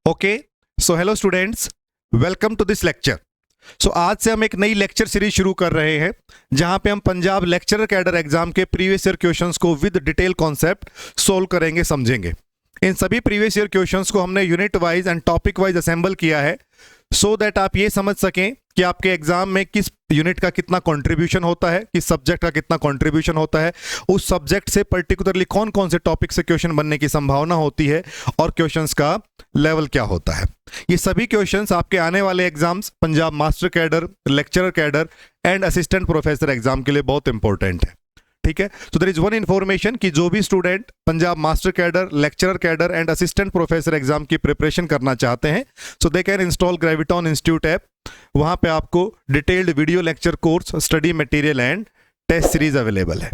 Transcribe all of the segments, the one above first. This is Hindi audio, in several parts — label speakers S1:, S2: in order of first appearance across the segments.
S1: Okay, so hello students, welcome to this lecture. So आज से हम एक नई लेक्चर सीरीज शुरू कर रहे हैं जहां पे हम पंजाब लेक्चरर कैडर एग्जाम के प्रीवियस ईयर क्वेश्चंस को विद डिटेल कॉन्सेप्ट सोल्व करेंगे, समझेंगे। इन सभी प्रीवियस ईयर क्वेश्चंस को हमने unit wise and topic wise assemble किया है सो दैट आप ये समझ सकें कि आपके एग्जाम में किस यूनिट का कितना कंट्रीब्यूशन होता है, किस सब्जेक्ट का कितना कंट्रीब्यूशन होता है, उस सब्जेक्ट से पर्टिकुलरली कौन कौन से टॉपिक से क्वेश्चन बनने की संभावना होती है और क्वेश्चंस का लेवल क्या होता है। ये सभी क्वेश्चंस आपके आने वाले exams Punjab master cadre, lecturer cadre and assistant professor exam के लिए बहुत इंपॉर्टेंट है। ठीक है, तो देयर इज वन इन्फॉर्मेशन कि जो भी student Punjab master cadre, lecturer cadre and assistant professor exam की प्रिपरेशन करना चाहते हैं so they can install Graviton institute app. वहां पे आपको detailed video lecture course, study material and test series available है।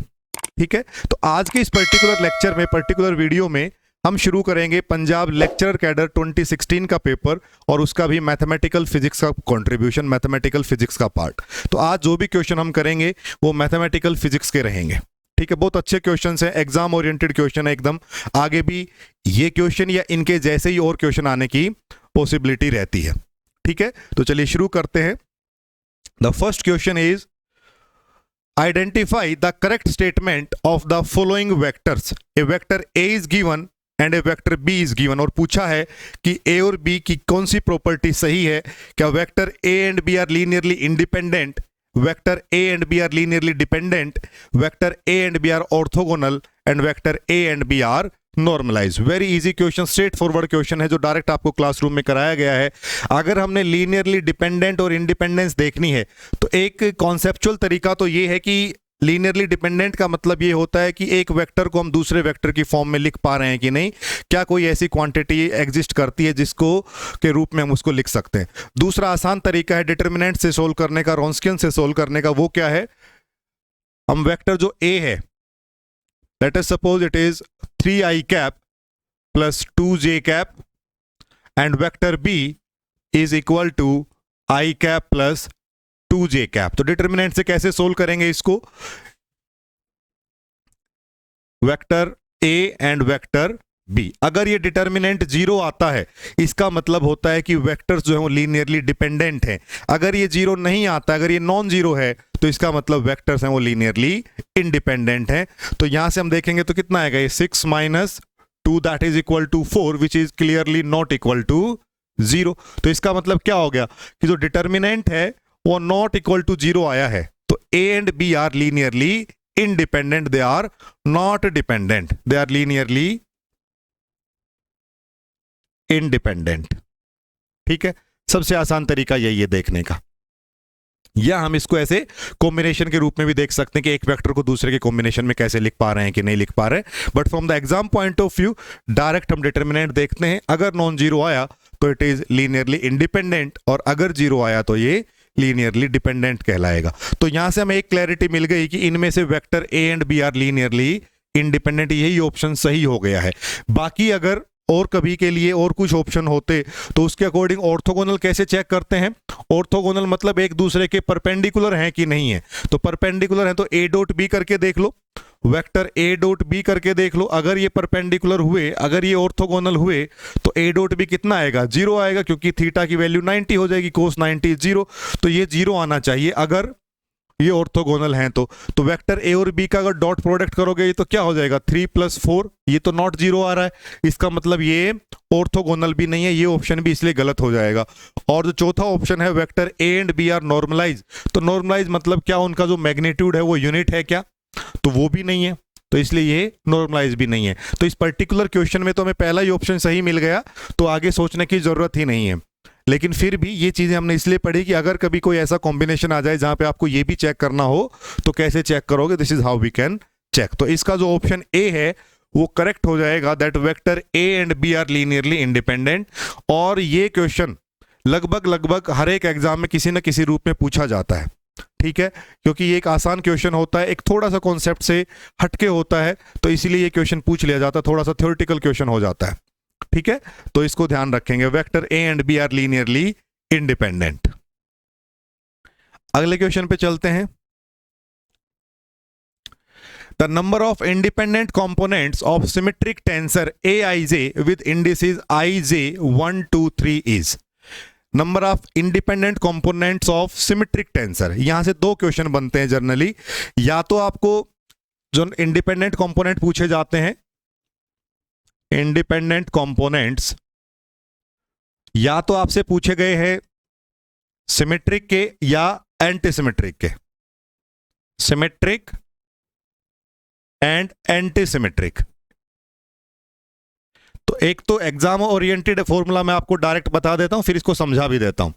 S1: ठीक है, तो आज के इस पर्टिकुलर लेक्चर में, पर्टिकुलर वीडियो में हम शुरू करेंगे पंजाब लेक्चरर कैडर 2016 का पेपर और उसका भी मैथमेटिकल फिजिक्स का कंट्रीब्यूशन, मैथमेटिकल फिजिक्स का पार्ट। तो आज जो भी क्वेश्चन हम करेंगे वो मैथमेटिकल फिजिक्स के रहेंगे। ठीक है, बहुत अच्छे क्वेश्चंस हैं, एग्जाम ओरिएंटेड क्वेश्चन है एकदम। आगे भी ये क्वेश्चन या इनके जैसे ही और क्वेश्चन आने की पॉसिबिलिटी रहती है। ठीक है, तो चलिए शुरू करते हैं। The first question is identify the correct statement of the following vectors. A vector A is given and a vector B is given. और पूछा है कि ए और बी की कौन सी प्रॉपर्टी सही है। क्या vector A and B are linearly independent, vector A and B are linearly dependent, vector A and B are orthogonal and vector A and B are normalize. Very easy question, straight forward question है जो डायरेक्ट आपको क्लासरूम में कराया गया है। अगर हमने लीनियरली डिपेंडेंट और इंडिपेंडेंस देखनी है तो एक कॉन्सेप्चुअल तरीका तो ये है कि लीनियरली डिपेंडेंट का मतलब ये होता है कि एक वेक्टर को हम दूसरे वेक्टर की फॉर्म में लिख पा रहे हैं कि नहीं, क्या कोई ऐसी क्वांटिटी एग्जिस्ट करती है जिसको के रूप में हम उसको लिख सकते हैं। दूसरा आसान तरीका है डिटर्मिनेंट से सोल्व करने का, रॉन्स्कियन से सोल्व करने का। वो क्या है, हम वेक्टर जो ए है, let us suppose it is 3i cap plus 2j cap and vector B is equal to i cap plus 2j cap. तो डिटर्मिनेंट से कैसे सोल्व करेंगे इसको, vector a and vector b। अगर ये डिटर्मिनेंट 0 आता है इसका मतलब होता है कि वेक्टर्स जो है वो लीनियरली डिपेंडेंट हैं। अगर ये 0 नहीं आता, अगर ये नॉन जीरो है तो इसका मतलब वेक्टर्स हैं वो लीनियरली इंडिपेंडेंट हैं। तो यहां से हम देखेंगे तो कितना आएगा, ये 6 minus 2 that is equal to 4 which is clearly not equal to 0। तो इसका मतलब क्या हो गया कि जो डिटर्मिनेंट है वो नॉट इक्वल टू 0 आया है। तो A and B are linearly independent, they are not dependent, they are linearly independent. ठीक है, सबसे आसान तरीका यही है देखने का। या हम इसको ऐसे कॉम्बिनेशन के रूप में भी देख सकते हैं कि एक वेक्टर को दूसरे के कॉम्बिनेशन में कैसे लिख पा रहे हैं कि नहीं लिख पा रहे हैं। But from the exam point of view direct हम डिटर्मिनेंट देखते हैं। अगर नॉन जीरो आया तो इट इज लीनियरली इंडिपेंडेंट और अगर जीरो आया तो ये लीनियरली डिपेंडेंट कहलाएगा। तो यहां से हमें एक क्लैरिटी मिल गई कि इनमें से vector A and B are linearly independent, यही ऑप्शन सही हो गया है। बाकी अगर और कभी के लिए और कुछ ऑप्शन होते तो उसके अकॉर्डिंग ऑर्थोगोनल कैसे चेक करते हैं। ऑर्थोगोनल मतलब एक दूसरे के परपेंडिकुलर हैं कि नहीं है। तो परपेंडिकुलर है तो ए डॉट बी करके देख लो, वेक्टर ए डॉट बी करके देख लो। अगर ये परपेंडिकुलर हुए, अगर ये ऑर्थोगोनल हुए तो ए डॉट बी कितना आएगा, 0 आएगा, क्योंकि थीटा की वैल्यू 90 हो जाएगी, कोस 90 0। तो ये 0 आना चाहिए अगर ये ऑर्थोगोनल हैं तो वेक्टर ए और बी का अगर डॉट प्रोडक्ट करोगे तो क्या हो जाएगा, 3 + 4। ये तो नॉट 0 आ रहा है, इसका मतलब ये ऑर्थोगोनल भी नहीं है, ये ऑप्शन भी इसलिए गलत हो जाएगा। और जो चौथा ऑप्शन है vector A and B are normalize, तो नॉर्मलाइज मतलब क्या, उनका जो मैग्नीट्यूड है वो यूनिट है क्या, तो वो भी नहीं है, तो इसलिए ये नॉर्मलाइज भी नहीं है। तो इस पर्टिकुलर क्वेश्चन में तो हमें पहला ही ऑप्शन सही मिल गया, तो आगे सोचने की जरूरत ही नहीं है। लेकिन फिर भी ये चीजें हमने इसलिए पढ़ी कि अगर कभी कोई ऐसा कॉम्बिनेशन आ जाए जहां पे आपको ये भी चेक करना हो तो कैसे चेक करोगे, this is how we can check. तो इसका जो ऑप्शन ए है वो करेक्ट हो जाएगा, that vector A and B are linearly independent. और ये क्वेश्चन लगभग हर एक एग्जाम में किसी न किसी रूप में पूछा जाता है। ठीक है, क्योंकि ये एक आसान क्वेश्चन होता है, एक थोड़ा सा कॉन्सेप्ट से हटके होता है, तो इसीलिए ये क्वेश्चन पूछ लिया जाता है, थोड़ा सा थ्योरेटिकल क्वेश्चन हो जाता है। ठीक है, तो इसको ध्यान रखेंगे, vector A and B are linearly independent. अगले क्वेश्चन पे चलते हैं। The number of independent components of symmetric tensor aij with indices ij 1 2 3 is. Number of independent components of symmetric tensor, यहां से दो क्वेश्चन बनते हैं जनरली। या तो आपको जो इंडिपेंडेंट कंपोनेंट पूछे जाते हैं, इंडिपेंडेंट कंपोनेंट्स, या तो आपसे पूछे गए हैं सिमेट्रिक के या एंटी सिमेट्रिक के, सिमेट्रिक एंड एंटी सिमेट्रिक। तो एक तो एग्जाम ओरिएंटेड फॉर्मूला मैं आपको डायरेक्ट बता देता हूं, फिर इसको समझा भी देता हूं।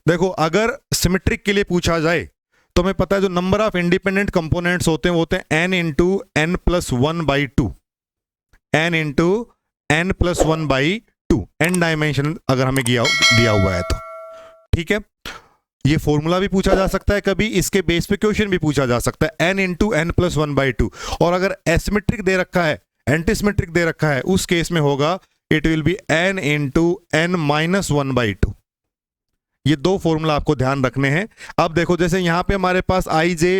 S1: देखो, अगर सिमेट्रिक के लिए पूछा जाए तो हमें पता है जो नंबर ऑफ इंडिपेंडेंट कंपोनेंट्स होते हैं वो होते हैं n into N plus one by two, N into N plus one by two, N dimension अगर हमें दिया हुआ है तो। ठीक है, ये फॉर्मूला भी पूछा जा सकता है, कभी इसके बेस पे क्वेश्चन भी पूछा जा सकता है, n into N plus one by two. और अगर एसिमेट्रिक दे रखा है, एंटीसिमेट्रिक दे रखा है, उस केस में होगा it will be n into N minus one by two. ये दो फॉर्मूला आपको ध्यान रखने हैं। अब देखो, जैसे यहां पे हमारे पास आई जे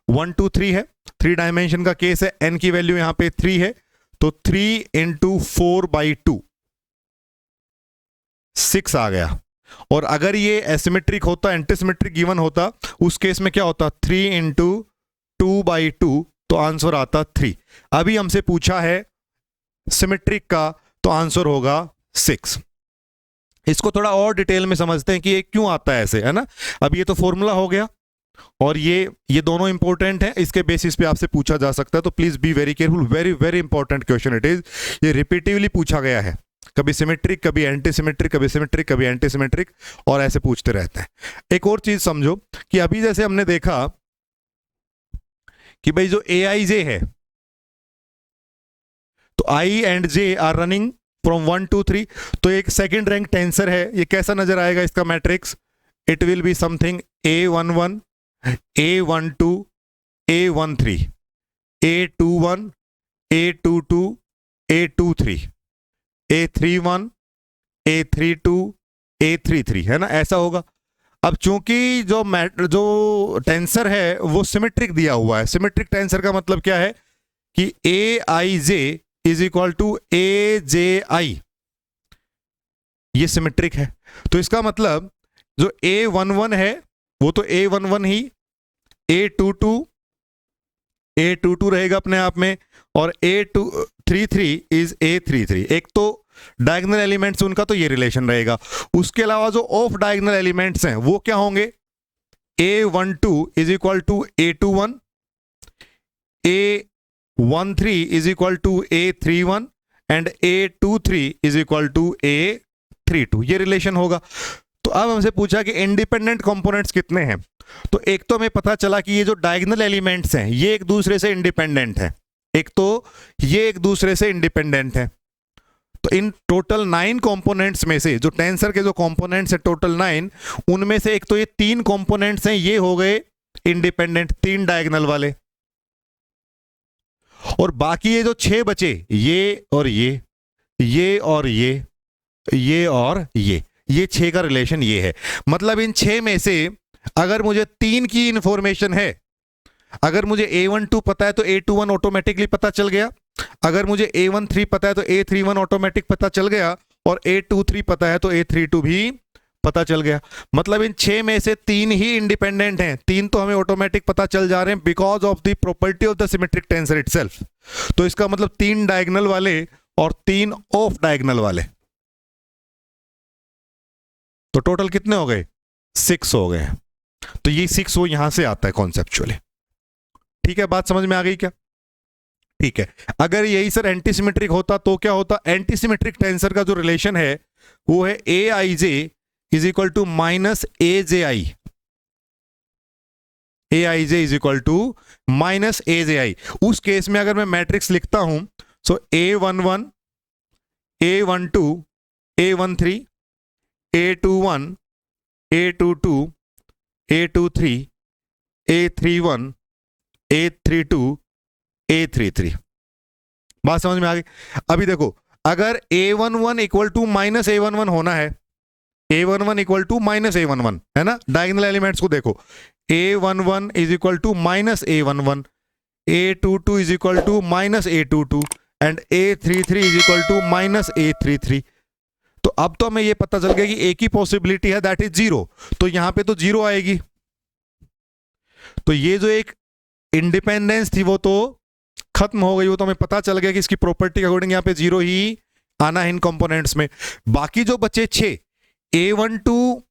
S1: 1 2 3 है, 3 डायमेंशन का केस है, n की वैल्यू यहां पे 3 है, तो 3 इंटू 4 बाई टू 6 आ गया। और अगर ये एसिमेट्रिक होता, एंटीसिमेट्रिक गिवन होता, उस केस में क्या होता, 3 इंटू 2 बाई टू, तो आंसर आता 3। अभी हमसे पूछा है सिमेट्रिक का, तो आंसर होगा 6। इसको थोड़ा और डिटेल में समझते हैं कि ये क्यों आता है ऐसे, है ना। अब ये तो फॉर्मूला हो गया और ये दोनों इंपॉर्टेंट हैं, इसके बेसिस पे आपसे पूछा जा सकता है, तो please be very careful, very very important question it is. ये रिपीटिवली पूछा गया है, कभी सिमेट्रिक, कभी एंटी सिमेट्रिक, कभी सिमेट्रिक, कभी एंटी सिमेट्रिक, और ऐसे पूछते रहते हैं। एक और चीज समझो कि अभी जैसे हमने देखा कि भाई जो aij है, तो i and j are running from 1 2 3, तो एक सेकंड रैंक टेंसर है, ये कैसा नजर आएगा इसका matrix, it will be something a11 a12 a13 a21 a22 a23 a31 a32 a33, है ना, ऐसा होगा। अब चूंकि जो टेंसर है वो सिमेट्रिक दिया हुआ है, सिमेट्रिक टेंसर का मतलब क्या है कि aij is equal to aj, ये सिमेट्रिक है। तो इसका मतलब जो a11 है वो तो a11 ही, a22 रहेगा अपने आप में, और a33 इज a33। एक तो डायगोनल एलिमेंट्स उनका तो ये रिलेशन रहेगा। उसके अलावा जो ऑफ डायगोनल एलिमेंट्स हैं वो क्या होंगे, a12 is equal to a21, a13 is equal to a31 and a23 is equal to a32, ये रिलेशन होगा। तो अब हमसे पूछा कि इंडिपेंडेंट कंपोनेंट्स कितने हैं, तो एक तो हमें पता चला कि ये जो डायगोनल एलिमेंट्स हैं ये एक दूसरे से इंडिपेंडेंट है, एक तो ये एक दूसरे से इंडिपेंडेंट है। तो इन टोटल 9 कंपोनेंट्स में से, जो टेंसर के जो कंपोनेंट्स हैं टोटल 9, उनमें से एक तो ये 3 कंपोनेंट्स हैं, ये हो गए इंडिपेंडेंट, 3 डायगोनल वाले। और बाकी ये जो 6 बचे, ये और ये और ये और ये 6 का रिलेशन ये है। मतलब इन 6 में से अगर मुझे 3 की इंफॉर्मेशन है, अगर मुझे a12 पता है तो a21 ऑटोमेटिकली पता चल गया, अगर मुझे a13 पता है तो a31 ऑटोमेटिक पता चल गया, और a23 पता है तो a32 भी पता चल गया। मतलब इन 6 में से 3 ही इंडिपेंडेंट हैं, 3 तो हमें ऑटोमेटिक पता चल जा रहे हैं because of the property of the symmetric tensor itself. तो इसका मतलब 3 डायगोनल वाले और 3 ऑफ डायगोनल वाले, तो टोटल कितने हो गए, 6 हो गए। तो ये 6 वो यहां से आता है कॉन्सेप्चुअली। ठीक है, बात समझ में आ गई क्या? ठीक है, अगर यही सर एंटीसिमेट्रिक होता तो क्या होता, एंटीसिमेट्रिक टेंसर का जो रिलेशन है वो है aij is equal to minus aji, aij is equal to minus aji। उस केस में अगर मैं मैट्रिक्स लिखता हूं सो a11 a12 a13 a21 a22 a23 a31 a32 a33, बात समझ में आ गई। अभी देखो, अगर a11 equal to minus a11 होना है, a11 equal to minus a11 है ना, डायगोनल एलिमेंट्स को देखो, a11 is equal to minus a11, A22 is equal to minus A22 and A33 is equal to minus A33। तो अब तो हमें ये पता चल गया कि एक ही पॉसिबिलिटी है, दैट इज जीरो, तो यहां पे तो जीरो आएगी। तो ये जो एक इंडिपेंडेंस थी वो तो खत्म हो गई, वो तो हमें पता चल गया कि इसकी प्रॉपर्टी के अकॉर्डिंग यहां पे जीरो ही आना है इन कंपोनेंट्स में। बाकी जो बचे 6, A12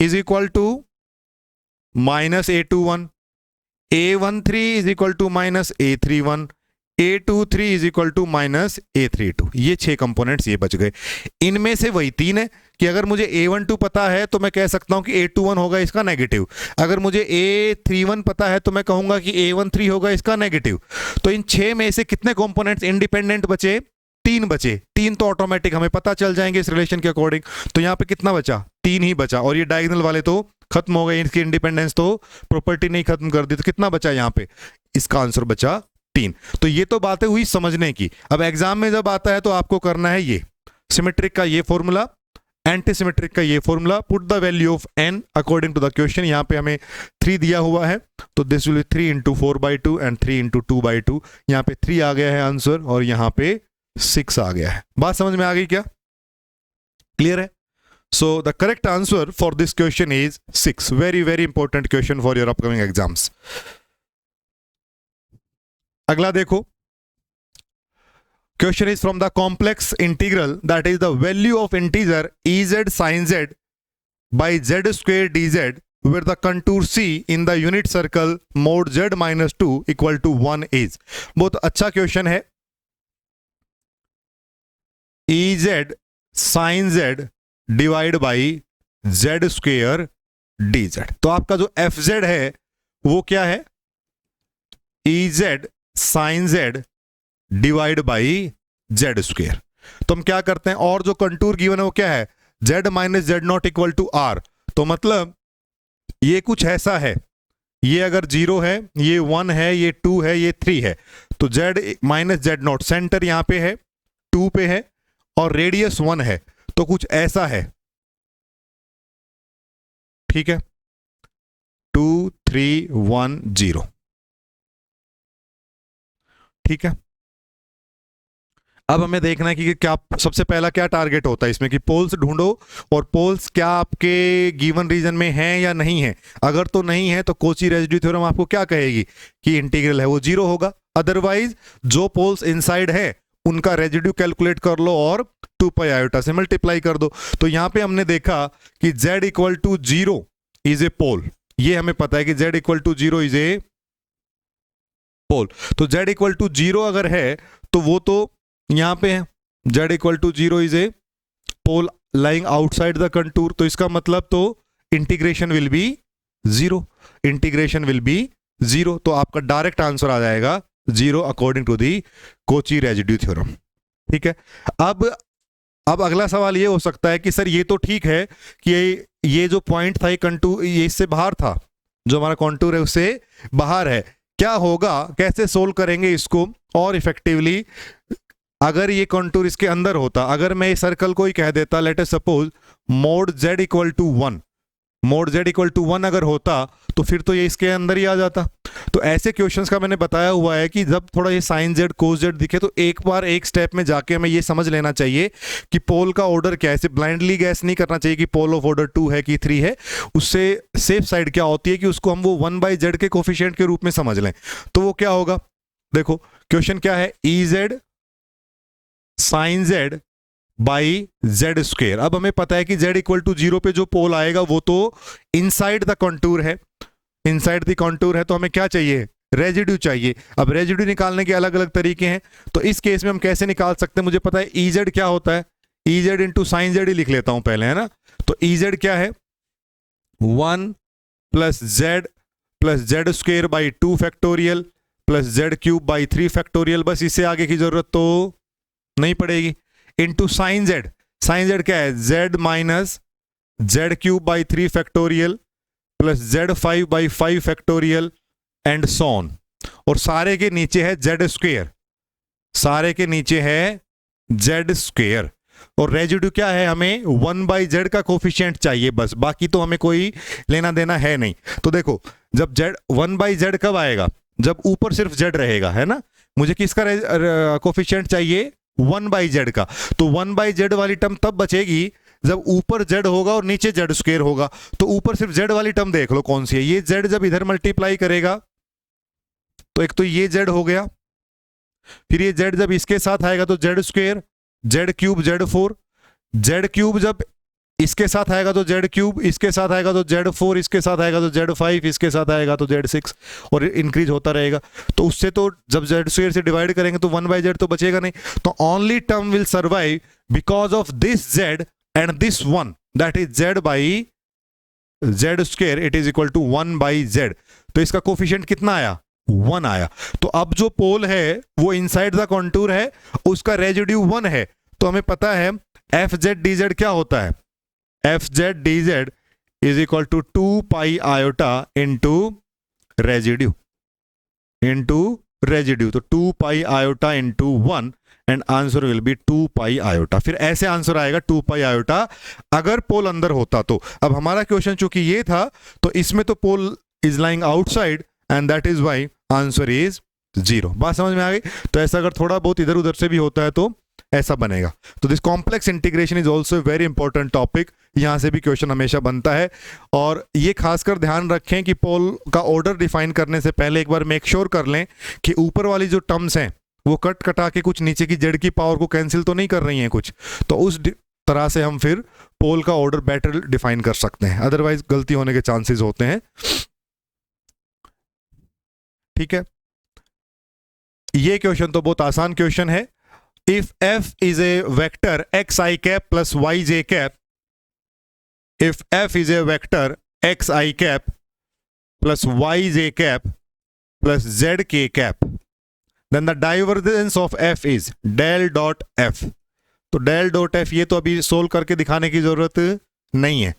S1: is equal to minus A21, A13 is equal to minus A31, A23 is equal to minus A32। ये 6 कंपोनेंट्स ये बच गए। इनमें से वही 3 है कि अगर मुझे A12 पता है तो मैं कह सकता हूं कि A21 होगा इसका नेगेटिव, अगर मुझे A31 पता है तो मैं कहूंगा कि A13 होगा इसका नेगेटिव। तो इन 6 में से कितने कंपोनेंट्स इंडिपेंडेंट बचे? 3 बचे। 3 तो ऑटोमेटिक हमें पता चल जाएंगे इस रिलेशन के अकॉर्डिंग। तो यहाँ पे कितना बचा? 3 ही बचा, और ये डायगोनल वाले तो खत्म हो गए, इनकी इंडिपेंडेंस तो प्रॉपर्टी नहीं खत्म कर दी। तो कितना बचा यहाँ पे? इसका आंसर बचा 3। तो ये तो बातें हुई समझने की। अब एग्जाम में जब आता है तो आपको करना है ये सिमेट्रिक का ये फॉर्मूला, एंटी सिमेट्रिक का ये formula, put the value of n according to the question. यहाँ पे हमें 3 दिया हुआ है, तो this will be 3 into 4/2 and 3 into 2/2। यहाँ पे 3 आ गया है आंसर, और यहाँ पे 6 आ गया है। बात समझ में आ गई क्या? क्लियर है? So the correct answer for this question is 6. Very very important question for your upcoming exams. अगला देखो, question is from the complex integral, that is the value of integer ez sin z by z square dz where the contour c in the unit circle mod z minus 2 equal to 1 is. बहुत अच्छा क्वेश्चन है। ez sin z divide by Z square D Z. तो आपका जो एफ जेड है वो क्या है? E Z sine Z divide by Z square. तो हम क्या करते हैं, और जो कंटूर गिवन है वो क्या है? Z minus z not equal to r. तो मतलब ये कुछ ऐसा है, ये अगर 0 है, ये 1 है, ये 2 है, ये 3 है, तो Z minus z not, centre यहां पे है 2 पे है और रेडियस 1 है, तो कुछ ऐसा है। ठीक है, 2 3 1 0। ठीक है, अब हमें देखना है कि क्या सबसे पहला क्या टारगेट होता है इसमें, कि पोल्स ढूंढो, और पोल्स क्या आपके गिवन रीजन में हैं या नहीं है। अगर तो नहीं है तो कोची रेजिड्यू थ्योरम आपको क्या कहेगी कि इंटीग्रल है वो 0 होगा। अदरवाइज जो पोल्स इनसाइड है उनका रेजिड्यू कैलकुलेट कर लो और 2 पाई आयोटा से मल्टीप्लाई कर दो। तो यहां पे हमने देखा कि z equal to 0 is a pole, ये हमें पता है कि z equal to 0 is a pole. तो z इक्वल टू 0 अगर है तो वो तो यहां पे है, z equal to 0 is a pole lying outside the contour. तो इसका मतलब तो integration will be 0, integration will be 0। तो आपका डायरेक्ट आंसर आ जाएगा 0 according to the Cauchy residue theorem. ठीक है, अब अगला सवाल ये हो सकता है कि सर ये तो ठीक है कि ये जो पॉइंट था ये कंटूर, ये इससे बाहर था, जो हमारा कॉन्टूर है उससे बाहर है, क्या होगा, कैसे सोल्व करेंगे इसको और इफेक्टिवली। अगर ये कॉन्टूर इसके अंदर होता, अगर मैं इस सर्कल को ही कह देता let us suppose mod z equal to 1, mod z equal to 1 अगर होता तो फिर तो ये इसके अंदर ही आ जाता। तो ऐसे क्वेश्चंस का मैंने बताया हुआ है कि जब थोड़ा ये साइन जेड कोस जेड दिखे तो एक बार एक स्टेप में जाके हमें ये समझ लेना चाहिए कि पोल का ऑर्डर क्या है। ऐसे ब्लाइंडली गैस नहीं करना चाहिए कि पोल ऑफ ऑर्डर 2 है कि 3 है। उससे सेफ साइड क्या होती है कि उसको हम वो 1/z के कोफिशिएंट के रूप में समझ लें। तो वो क्या होगा, देखो क्वेश्चन क्या है, E Z sine z by Z square. अब हमें पता है कि z इक्वल टू 0 पे जो पोल आएगा वो तो इनसाइड द कॉन्टूर है, इनसाइड द कॉन्टूर है, तो हमें क्या चाहिए, रेजिड्यू चाहिए। अब रेजिड्यू निकालने के अलग अलग तरीके हैं, तो इस केस में हम कैसे निकाल सकते हैं, मुझे पता है ई जेड क्या होता है, ई जेड इंटू साइन जेड ही लिख लेता हूं पहले, है ना। तो ई जेड क्या है, 1 plus z square by 2 factorial plus z cube by 3 factorial. बस इससे आगे की जरूरत तो नहीं पड़ेगी। Into sine z, sine z क्या है, z minus z cube by 3 factorial plus z5 by 5 factorial and so on. और सारे के नीचे है जेड स्क्वेयर, सारे के नीचे है जेड स्क्वेयर। और रेजिड्यू क्या है, हमें 1/z का कोफिशिएंट चाहिए बस, बाकी तो हमें कोई लेना देना है नहीं। तो देखो जब z 1/z कब आएगा, जब ऊपर सिर्फ जेड रहेगा, है ना, मुझे किसका कोफिशिएंट चाहिए, 1/z का, तो 1/z वाली टर्म तब बचेगी जब ऊपर z होगा और नीचे z स्क्वायर होगा। तो ऊपर सिर्फ z वाली टर्म देख लो कौन सी है, ये z जब इधर मल्टीप्लाई करेगा तो एक तो ये z हो गया, फिर ये z जब इसके साथ आएगा तो z square, z cube, z4, z cube जब इसके साथ आएगा तो z क्यूब, इसके साथ आएगा तो z4, इसके साथ आएगा तो z5, इसके साथ आएगा तो z6, और इंक्रीज होता रहेगा। तो उससे तो जब z स्क्वायर से डिवाइड करेंगे तो 1/z तो बचेगा नहीं, तो only term will survive because of this z and this 1, that is z by z square, it is equal to 1/z। तो इसका कोफिशिएंट कितना आया, 1 आया। तो अब जो पोल है वो इनसाइड द कॉन्टूर है, उसका रेजिड्यू 1 है, तो हमें पता है fz dz क्या होता है, fz dz is equal to 2 pi iota into residue, तो 2 pi iota into 1 and answer will be 2 pi iota. फिर ऐसे आंसर आएगा 2 पाई आयोटा अगर पोल अंदर होता तो। अब हमारा क्वेश्चन चूंकि ये था तो इसमें तो pole is lying outside and that is why answer is 0। बात समझ में आ गई। तो ऐसा अगर थोड़ा बहुत इधर उधर से भी होता है तो ऐसा बनेगा। तो this complex integration is also very important topic, यहां से भी क्वेश्चन हमेशा बनता है। और ये खासकर ध्यान रखें कि पोल का ऑर्डर डिफाइन करने से पहले एक बार मेक श्योर कर लें कि ऊपर वाली जो टर्म्स हैं वो कट कटा के कुछ नीचे की जेड की पावर को कैंसिल तो नहीं कर रही हैं कुछ, तो उस तरह से हम फिर पोल का ऑर्डर बेटर डिफाइन कर सकते हैं, अदरवाइज गलती होने के चांसेस होते हैं। ठीक है, ये क्वेश्चन तो बहुत आसान क्वेश्चन है। If f is a vector xi cap plus yj cap, if f is a vector xi cap plus yj cap plus zk cap, then the divergence of f is del dot f। तो del dot f ये तो अभी सोल्व करके दिखाने की जरूरत नहीं है,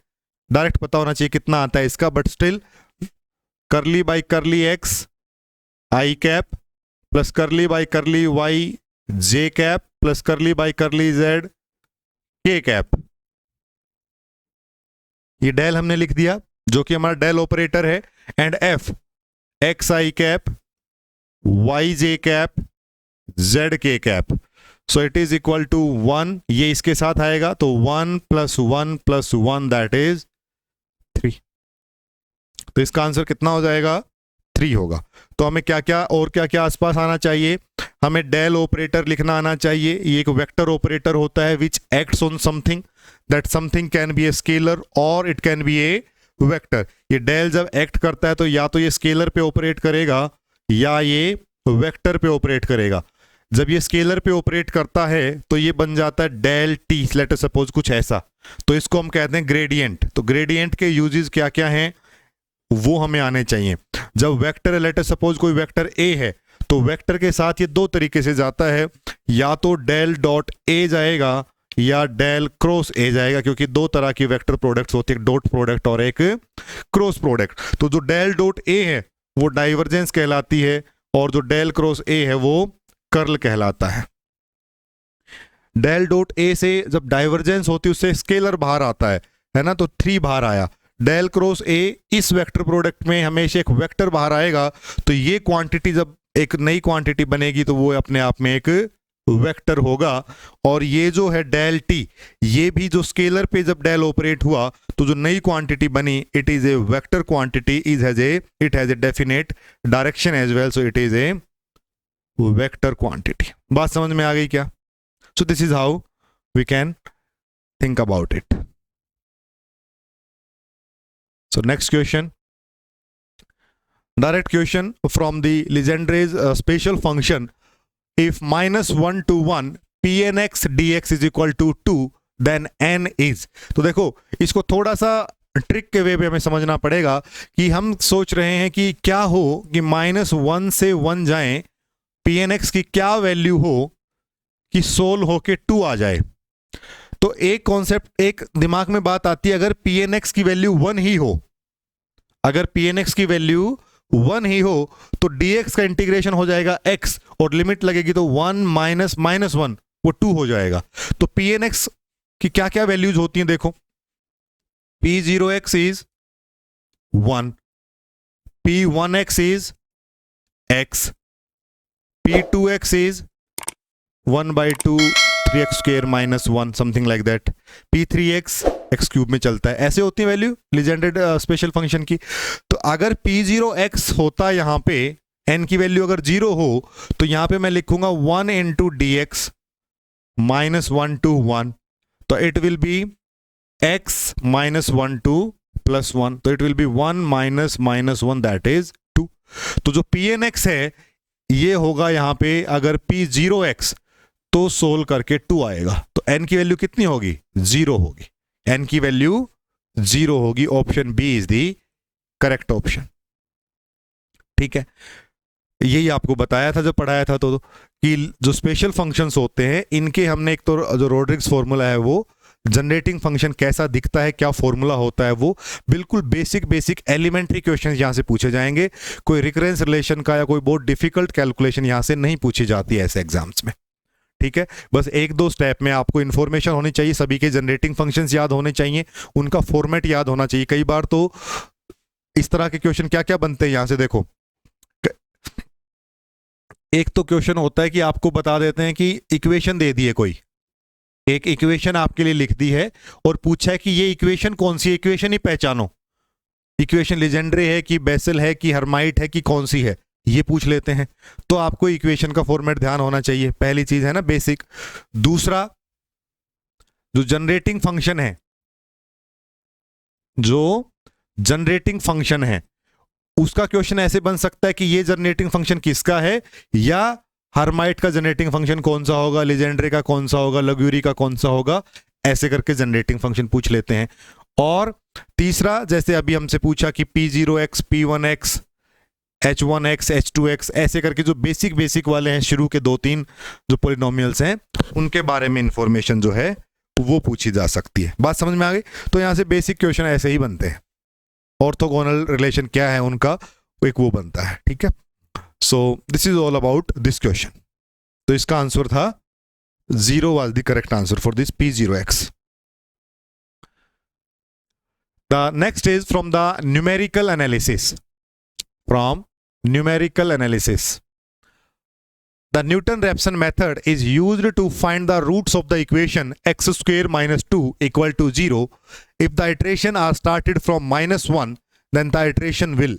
S1: डायरेक्ट पता होना चाहिए कितना आता है इसका, but still curly by curly x i cap plus curly by curly y j cap plus curly by curly z k cap, ये डेल हमने लिख दिया जो कि हमारा डेल ऑपरेटर है। And f x i cap y j cap z k cap, so it is equal to 1, ये इसके साथ आएगा तो 1 + 1 + 1 दैट इज 3। तो इसका आंसर कितना हो जाएगा, 3 होगा। तो हमें क्या क्या और क्या क्या आसपास आना चाहिए, हमें डेल ऑपरेटर लिखना आना चाहिए। ये एक वेक्टर ऑपरेटर होता है which acts on something, that something can be a scalar और it can be a vector. ये डेल जब एक्ट करता है तो या तो ये स्केलर पे ऑपरेट करेगा या ये वेक्टर पे ऑपरेट करेगा। जब ये स्केलर पे ऑपरेट करता है तो ये बन जाता है del t, let us suppose कुछ ऐसा, तो इसको हम कहते हैं ग्रेडियंट। तो ग्रेडियंट के यूजेस क्या क्या हैं वो हमें आने चाहिए। जब वेक्टर है, लेट अस सपोज कोई वेक्टर ए है, तो वेक्टर के साथ ये दो तरीके से जाता है, या तो डेल डॉट ए जाएगा या डेल क्रॉस ए जाएगा, क्योंकि दो तरह की वेक्टर प्रोडक्ट्स होती है, एक डॉट प्रोडक्ट और एक क्रॉस प्रोडक्ट। तो जो डेल डॉट ए है वो डाइवर्जेंस कहलाती है और जो डेल क्रॉस ए है वो कर्ल कहलाता है। डेल डॉट ए से जब डाइवर्जेंस होती है उससे स्केलर बाहर आता है ना, तो 3 बाहर आया। डेल क्रॉस ए इस वेक्टर प्रोडक्ट में हमेशा एक वेक्टर बाहर आएगा, तो ये क्वांटिटी जब एक नई क्वांटिटी बनेगी तो वो अपने आप में एक वेक्टर होगा। और ये जो है डेल टी, ये भी जो स्केलर पे जब डेल ऑपरेट हुआ तो जो नई क्वांटिटी बनी, it is a vector quantity, it has a definite direction as well, so it is a vector quantity. बात समझ में आ गई क्या? So this is how we can think about it. So next question, direct question from the Legendre's special function. If -1 to 1 pnx dx is equal to 2, then n is। तो देखो इसको थोड़ा सा ट्रिक के वे में हमें समझना पड़ेगा कि हम सोच रहे हैं कि क्या हो कि -1 से 1 जाएं, pnx की क्या वैल्यू हो कि सोल होके 2 आ जाए। तो एक कॉन्सेप्ट, एक दिमाग में बात आती है, अगर pnx की वैल्यू 1 ही हो, अगर pnx की वैल्यू 1 ही हो तो dx का इंटीग्रेशन हो जाएगा x और लिमिट लगेगी तो 1 - -1 वो 2 हो जाएगा। तो pnx की क्या क्या वैल्यूज होती हैं देखो, p0x is 1, p1x is x, p2x is 1 by 2 3x square minus 1 something like that, p3x x cube में चलता है। ऐसे होती है वैल्यू लीजेंडेड स्पेशल फंक्शन की। तो अगर p0x होता यहाँ पे, n की वैल्यू अगर 0 हो तो यहाँ पे मैं लिखूंगा 1 into d x minus 1 to 1, तो it will be x minus 1 to plus 1, तो it will be 1 minus minus 1 that is 2। तो जो pnx है ये होगा यहाँ पे अगर p0x तो सोल्व करके 2 आएगा, तो n की वैल्यू कितनी होगी? 0 होगी, n की वैल्यू 0 होगी। Option B is the correct option. ठीक है, यही आपको बताया था जब पढ़ाया था तो कि जो स्पेशल फंक्शंस होते हैं इनके हमने एक तो जो रोड्रिग्स फॉर्मूला है वो, जनरेटिंग फंक्शन कैसा दिखता है, क्या फॉर्मूला होता है, वो बिल्कुल बेसिक एलिमेंट्री क्वेश्चन यहां से पूछे जाएंगे। कोई रिकरेंस रिलेशन का या कोई बहुत डिफिकल्ट कैलकुलेशन यहां से नहीं पूछी जाती है ऐसे एग्जाम्स में। ठीक है, बस एक दो स्टेप में आपको इन्फॉर्मेशन होनी चाहिए, सभी के जनरेटिंग फंक्शंस याद होने चाहिए, उनका फॉर्मेट याद होना चाहिए। कई बार तो इस तरह के क्वेश्चन क्या क्या बनते हैं यहां से देखो, एक तो क्वेश्चन होता है कि आपको बता देते हैं कि इक्वेशन दे दी है, कोई एक इक्वेशन आपके लिए लिख दी है और पूछा है कि ये इक्वेशन कौन सी इक्वेशन ही पहचानो, इक्वेशन लीजेंड्रे है कि बेसल है कि हर्माइट है कि कौन सी है, ये पूछ लेते हैं। तो आपको इक्वेशन का फॉर्मेट ध्यान होना चाहिए, पहली चीज है ना बेसिक। दूसरा, जो जनरेटिंग फंक्शन है, जो जनरेटिंग फंक्शन है उसका क्वेश्चन ऐसे बन सकता है कि ये जनरेटिंग फंक्शन किसका है, या हर्माइट का जनरेटिंग फंक्शन कौन सा होगा, लीजेंड्रे का कौन सा होगा, लग्यूरी का कौन सा होगा, ऐसे करके जनरेटिंग फंक्शन पूछ लेते हैं। और तीसरा, जैसे अभी हमसे पूछा कि p0x, p1x, h1x, h2x, ऐसे करके जो बेसिक वाले हैं, शुरू के 2-3 जो पोलिनोमियल्स हैं उनके बारे में इंफॉर्मेशन जो है वो पूछी जा सकती है। बात समझ में आ गई? तो यहां से बेसिक क्वेश्चन ऐसे ही बनते हैं। ऑर्थोगोनल रिलेशन क्या है उनका, एक वो बनता है। ठीक है, so this is all about this question. तो इसका आंसर था 0 was the correct answer for this p0x। The next is from the numerical analysis. From numerical analysis, the Newton-Raphson method is used to find the roots of the equation x square minus 2 equal to 0. If the iteration are started from -1, then the iteration will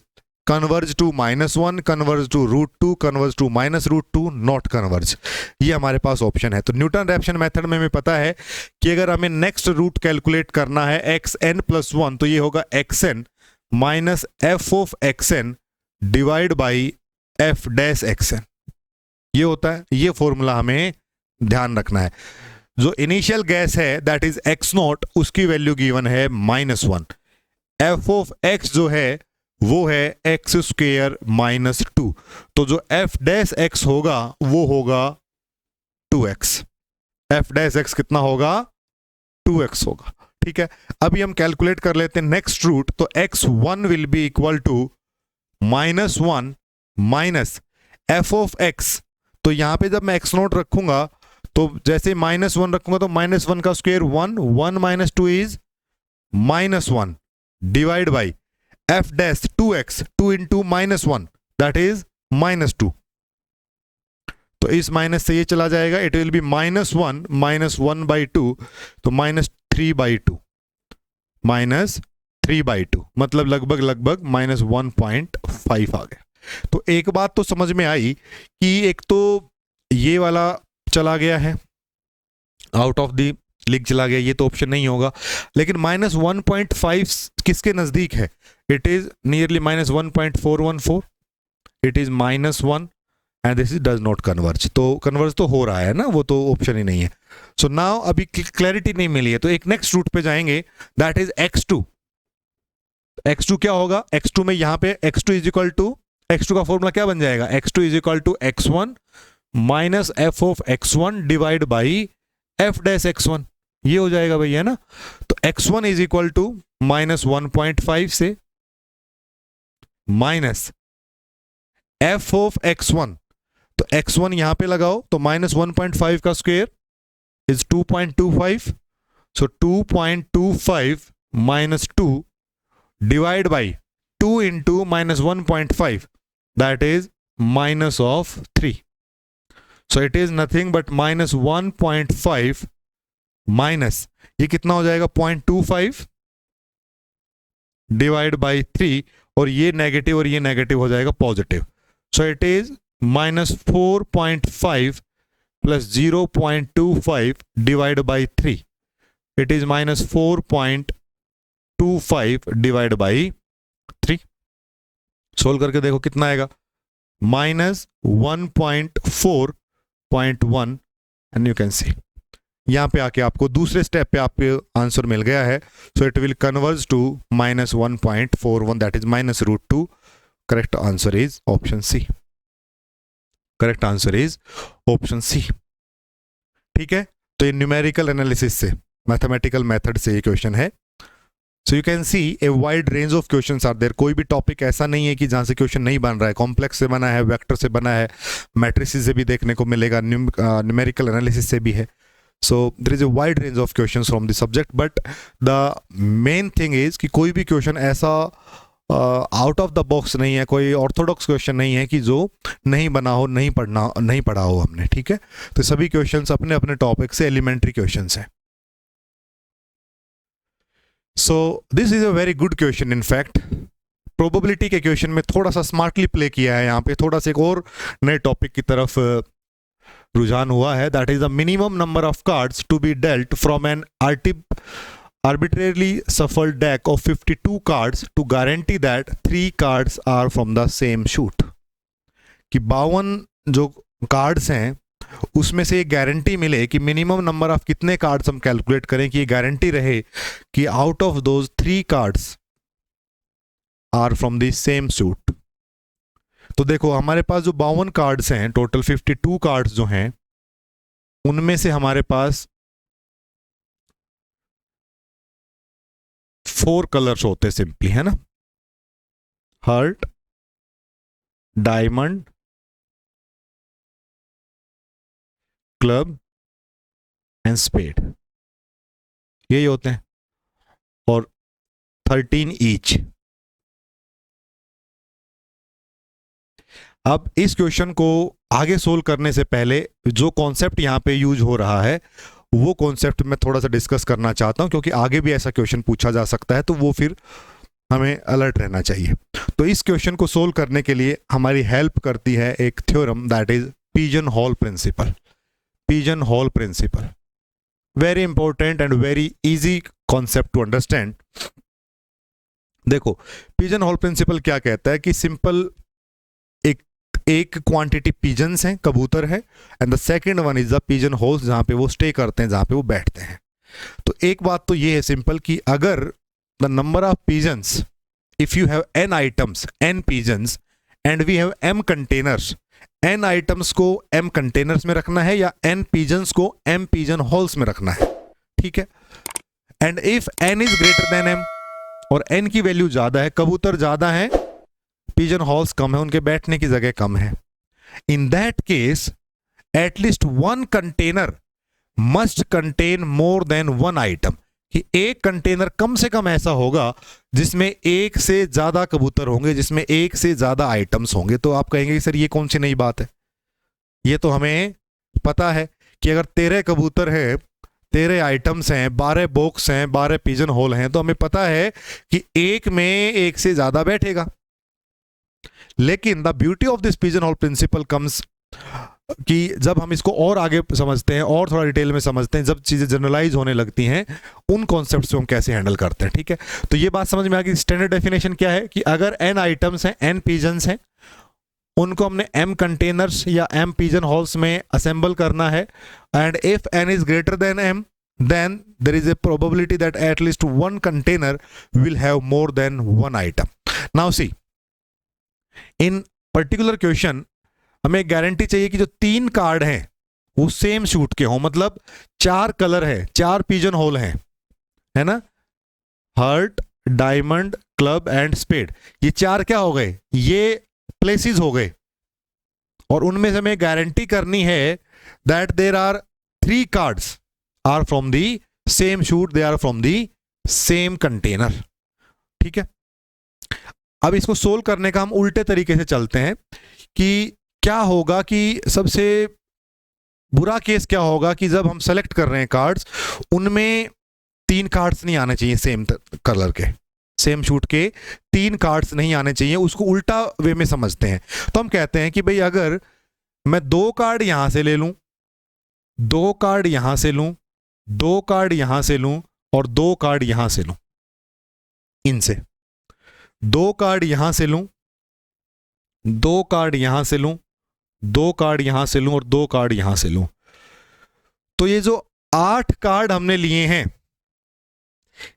S1: converge to -1, converge to √2, converge to -√2, not converge। ये हमारे पास ऑप्शन है। तो न्यूटन रैप्सन मेथड में हमें पता है कि अगर हमें नेक्स्ट रूट कैलकुलेट करना है xn + 1, तो ये होगा xn minus f of xn divide by f dash xn, ये होता है। ये फॉर्मूला हमें ध्यान रखना है। जो इनिशियल गैस है दैट इज x0, उसकी वैल्यू गिवन है -1। f ऑफ x जो है वो है x स्क्वेयर माइनस 2, तो जो f डैश x होगा वो होगा 2x। f डैश x कितना होगा? 2x होगा। ठीक है, अभी हम कैलकुलेट कर लेते हैं नेक्स्ट रूट। तो x1 will be equal to -1 minus f of x। तो यहां पे जब मैं x0 रखूंगा तो जैसे -1 रखूंगा तो -1 का square 1, 1 minus 2 is -1 divide by f dash 2x, 2 into -1 that is -2। तो इस माइनस से ये चला जाएगा, it will be -1 minus 1 by 2, तो -3/2, -3/2 मतलब लगभग -1.5 आ गया। तो एक बात तो समझ में आई कि एक तो ये वाला चला गया है, आउट ऑफ द लिंक चला गया, ये तो ऑप्शन नहीं होगा। लेकिन -1.5 किसके नजदीक है? It is nearly -1.414, it is -1 and this is does not converge. तो कन्वर्ज तो हो रहा है ना, वो तो ऑप्शन ही नहीं है। सो नाउ अभी क्लैरिटी नहीं मिली है, तो एक नेक्स्ट रूट पे जाएंगे दैट इज x2। x2 क्या होगा? x2 में यहां पे x2 is equal to, x2 का फॉर्मूला क्या बन जाएगा? x2 is equal to x1 minus f of x1 divide by f dash x1, ये हो जाएगा भैया, है ना। तो x1 इज इक्वल टू -1.5 से माइनस f ऑफ x1, तो x1 यहां पे लगाओ तो -1.5 का square is 2.25, so 2.25 minus 2 divide by 2 into -1.5 that is minus of 3. So it is nothing but minus 1.5 minus, ये कितना हो जाएगा 0.25 डिवाइड बाई 3, और ये नेगेटिव और ये नेगेटिव हो जाएगा positive. So it is minus 4.5 plus 0.25 divided by 3. It is minus 4.25 divided by 3. Solve करके देखो कितना आएगा, minus 1.4.1, एंड यू कैन सी यहां पे आके आपको दूसरे स्टेप पे आपके आंसर मिल गया है. So it will converge to minus 1.41, that is minus root 2. Correct answer is option C. Correct answer is option C. ठीक है, तो ये न्यूमेरिकल एनालिसिस से, मैथमेटिकल मेथड से ये क्वेश्चन है. So you can see a wide range of questions are there. कोई भी टॉपिक ऐसा नहीं है कि जहां से क्वेश्चन नहीं बन रहा है. कॉम्प्लेक्स से बना है, वेक्टर से बना है, मैट्रिसेस से भी देखने को मिलेगा, न्यूमेरिकल एनालिसिस से भी है. So there is a wide range of questions from the subject, but the main thing is कि कोई भी क्वेश्चन ऐसा आउट ऑफ द बॉक्स नहीं है, कोई ऑर्थोडॉक्स क्वेश्चन नहीं है कि जो नहीं बना हो, नहीं पढ़ा हो हमने. ठीक है, तो सभी क्वेश्चंस अपने अपने टॉपिक से एलिमेंट्री क्वेश्चंस हैं. सो this is a very good question. In fact probability के क्वेश्चन में थोड़ा सा स्मार्टली प्ले किया है. यहाँ पे थोड़ा सा एक और नए टॉपिक की तरफ रुझान हुआ है. That is the minimum number of cards to be dealt from an arbitrarily shuffled deck of 52 cards to guarantee that 3 cards are from the same suit. कि 52 जो कार्ड्स हैं उसमें से एक गारंटी मिले कि मिनिमम नंबर ऑफ कितने कार्ड्स हम कैलकुलेट करें कि ये गारंटी रहे कि out of those 3 cards are from the same suit. तो देखो हमारे पास जो 52 कार्ड्स हैं, टोटल 52 कार्ड्स जो हैं, उनमें से हमारे पास 4 कलर्स होते हैं सिंपली, है ना. Heart, diamond, club and spade, यही होते हैं, और 13 ईच. अब इस क्वेश्चन को आगे सोल्व करने से पहले जो कॉन्सेप्ट यहां पे यूज हो रहा है वो कॉन्सेप्ट मैं थोड़ा सा डिस्कस करना चाहता हूं, क्योंकि आगे भी ऐसा क्वेश्चन पूछा जा सकता है, तो वो फिर हमें अलर्ट रहना चाहिए. तो इस क्वेश्चन को सोल्व करने के लिए हमारी हेल्प करती है एक theorem, that is pigeon hole principle. Pigeon hole principle, very important and very easy concept to understand. देखो पिजन हॉल प्रिंसिपल क्या कहता है कि सिंपल एक क्वांटिटी पिजन्स हैं, कबूतर है, and the second one is the pigeon holes, जहां पे वो स्टे करते हैं, जहां पे वो बैठते हैं. तो एक बात तो ये है सिंपल कि अगर the number of pigeons, if you have n items, n pigeons, and we have m containers, n items को m कंटेनर्स में रखना है या n पिजन्स को m पिजन होल्स में रखना है. ठीक है, and if n is greater than m, और n की वैल्यू ज्यादा है, कबूतर ज्यादा है, पिजन हॉल्स कम है, उनके बैठने की जगह कम है, in that case at least 1 container must contain more than 1 item. कि एक कंटेनर कम से कम ऐसा होगा जिसमें एक से ज्यादा कबूतर होंगे, जिसमें एक से ज्यादा आइटम्स होंगे. तो आप कहेंगे कि सर ये कौन सी नई बात है, ये तो हमें पता है कि अगर 13 कबूतर है, 13 आइटम्स हैं, 12 बॉक्स हैं, 12 पिजन होल हैं, तो हमें पता है कि एक में एक से ज्यादा बैठेगा. लेकिन the beauty of this pigeon hole principle comes कि जब हम इसको और आगे समझते हैं और थोड़ा डिटेल में समझते हैं, जब चीजें जनरलाइज होने लगती हैं, उन कॉन्सेप्ट्स को हम कैसे हैंडल करते हैं. ठीक है, तो ये बात समझ में आ गई. स्टैंडर्ड डेफिनेशन क्या है कि अगर n आइटम्स हैं, n पिजन्स हैं, उनको हमने m कंटेनर्स या m पिजन हॉल्स में असेंबल करना है, and if n is greater than m, then there is a probability that at least 1 container will have more than 1 item. Now see, in particular question हमें गारंटी चाहिए कि जो 3 कार्ड हैं वो सेम शूट के हों, मतलब 4 कलर है, 4 पिजन होल हैं, है ना. Heart, diamond, club and spade, ये 4 क्या हो गए, ये प्लेसेस हो गए, और उनमें से हमें गारंटी करनी है that there are 3 cards are from the same suit, they are from the same container. ठीक है, अब इसको सोल्व करने का हम उल्टे तरीके से चलते हैं कि क्या होगा कि सबसे बुरा केस क्या होगा कि जब हम सेलेक्ट कर रहे हैं कार्ड्स, उनमें 3 कार्ड्स नहीं आने चाहिए सेम कलर के, सेम शूट के 3 कार्ड्स नहीं आने चाहिए। उसको उल्टा वे में समझते हैं। तो हम कहते हैं कि भाई अगर मैं 2 कार्ड यहां से ले लूं, 2 कार्ड यहां से लूं, 2 कार्ड यहां से लूं और 2 कार्ड यहां से लूं, इनसे 2 कार्ड यहां से लूं, 2 कार्ड यहां से लूं, 2 कार्ड यहां से लूं और 2 कार्ड यहां से लूं, तो ये जो 8 कार्ड हमने लिए हैं,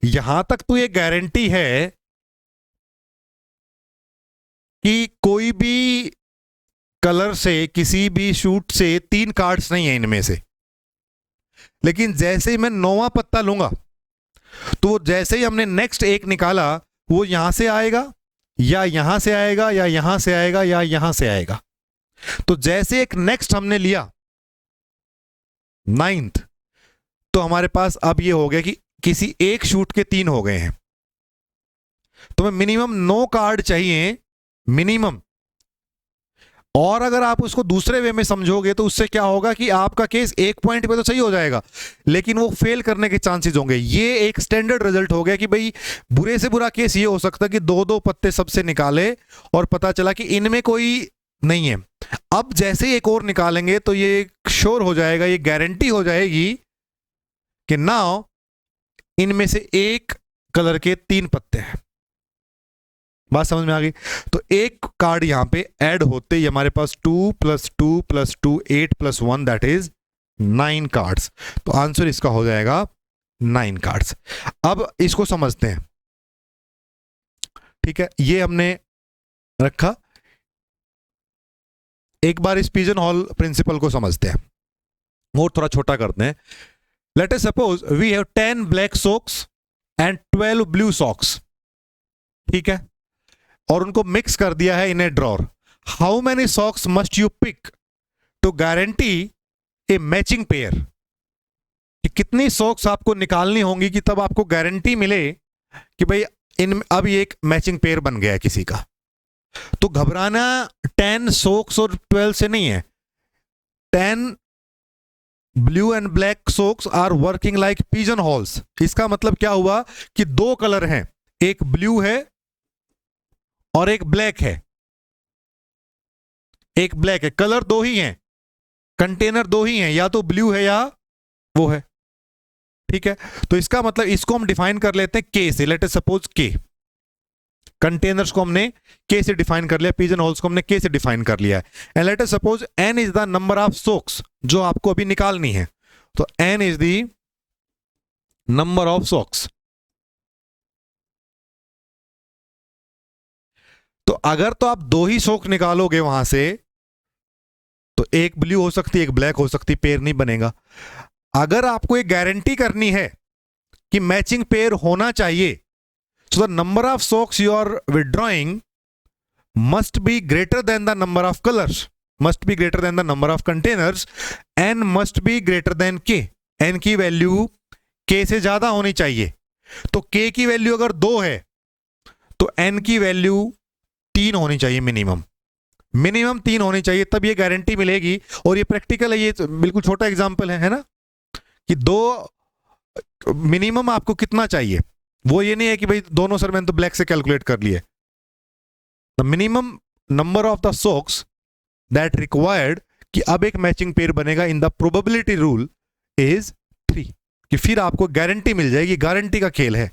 S1: यहां तक तो ये गारंटी है कि कोई भी कलर से, किसी भी शूट से 3 कार्ड्स नहीं है इनमें से। लेकिन जैसे ही मैं 9वां पत्ता लूंगा, तो वो जैसे ही हमने नेक्स्ट एक निकाला, वो यहां से आएगा या यहां से आएगा या यहां से आएगा या यहां से आएगा। तो जैसे एक नेक्स्ट हमने लिया 9th, तो हमारे पास अब ये हो गया कि किसी एक शूट के 3 हो गए हैं। तो मैं मिनिमम 9 कार्ड चाहिए, मिनिमम। और अगर आप उसको दूसरे वे में समझोगे तो उससे क्या होगा कि आपका केस एक पॉइंट पे तो सही हो जाएगा, लेकिन वो फेल करने के चांसेस होंगे। ये एक स्टैंडर्ड रिजल्ट हो गया कि भाई बुरे से बुरा केस ये हो सकता है कि 2-2 पत्ते सबसे निकाले और पता चला कि इनमें कोई नहीं है। अब जैसे एक और निकालेंगे तो ये श्योर हो जाएगा, ये गारंटी हो जाएगी कि नाउ इनमें से एक कलर के 3 पत्ते हैं। बात समझ में आ गई? तो एक कार्ड यहां पे ऐड होते ही हमारे पास 2 + 2 + 2 8 + 1 दैट इज 9 कार्ड्स। तो आंसर इसका हो जाएगा 9 कार्ड्स। अब इसको समझते हैं, ठीक है? ये हमने रखा। एक बार इस पिजन हॉल प्रिंसिपल को समझते हैं, और थोड़ा छोटा करते हैं। Let us suppose we have 10 black socks and 12 blue socks, ठीक है? और उनको मिक्स कर दिया है in a drawer. How many socks must you pick to guarantee a matching pair? कितनी सॉक्स आपको निकालनी होंगी कि तब आपको गारंटी मिले कि भाई इन अब ये एक मैचिंग पेयर बन गया है किसी का। तो घबराना 10 सॉक्स और 12 से नहीं है। 10 blue and black socks are working like pigeon holes. इसका मतलब क्या हुआ कि 2 कलर हैं, एक ब्लू है और एक ब्लैक है। एक ब्लैक है, कलर 2 ही हैं, कंटेनर 2 ही हैं, या तो ब्लू है या वो है, ठीक है? तो इसका मतलब इसको हम डिफाइन कर लेते हैं के से। लेट अस सपोज के, कंटेनर्स को हमने के से डिफाइन कर लिया, पिजन होल्स को हमने के से डिफाइन कर लिया है। And let us suppose n is the number of socks जो आपको अभी निकालनी है। तो n is the number of socks. तो अगर तो आप 2 ही सॉक्स निकालोगे वहां से, तो एक ब्लू हो सकती है, एक ब्लैक हो सकती, पेयर नहीं बनेगा। अगर आपको एक गारंटी करनी है कि मैचिंग पेयर होना चाहिए, so the number of socks you are withdrawing must be greater than the number of colors, must be greater than the number of containers, n must be greater than k। n की वैल्यू k से ज्यादा होनी चाहिए। तो k की वैल्यू अगर 2 है तो n की वैल्यू 3 होनी चाहिए, मिनिमम 3 होनी चाहिए, तब ये गारंटी मिलेगी। और ये प्रैक्टिकल है, ये बिल्कुल छोटा एग्जांपल है ना, कि 2 मिनिमम आपको कितना चाहिए। वो ये नहीं है कि भाई दोनों सर मैंने तो ब्लैक से कैलकुलेट कर लिए। The minimum number of the socks that required कि अब एक मैचिंग पेयर बनेगा in the probability rule is 3, कि फिर आपको गारंटी मिल जाएगी। गारंटी का खेल है।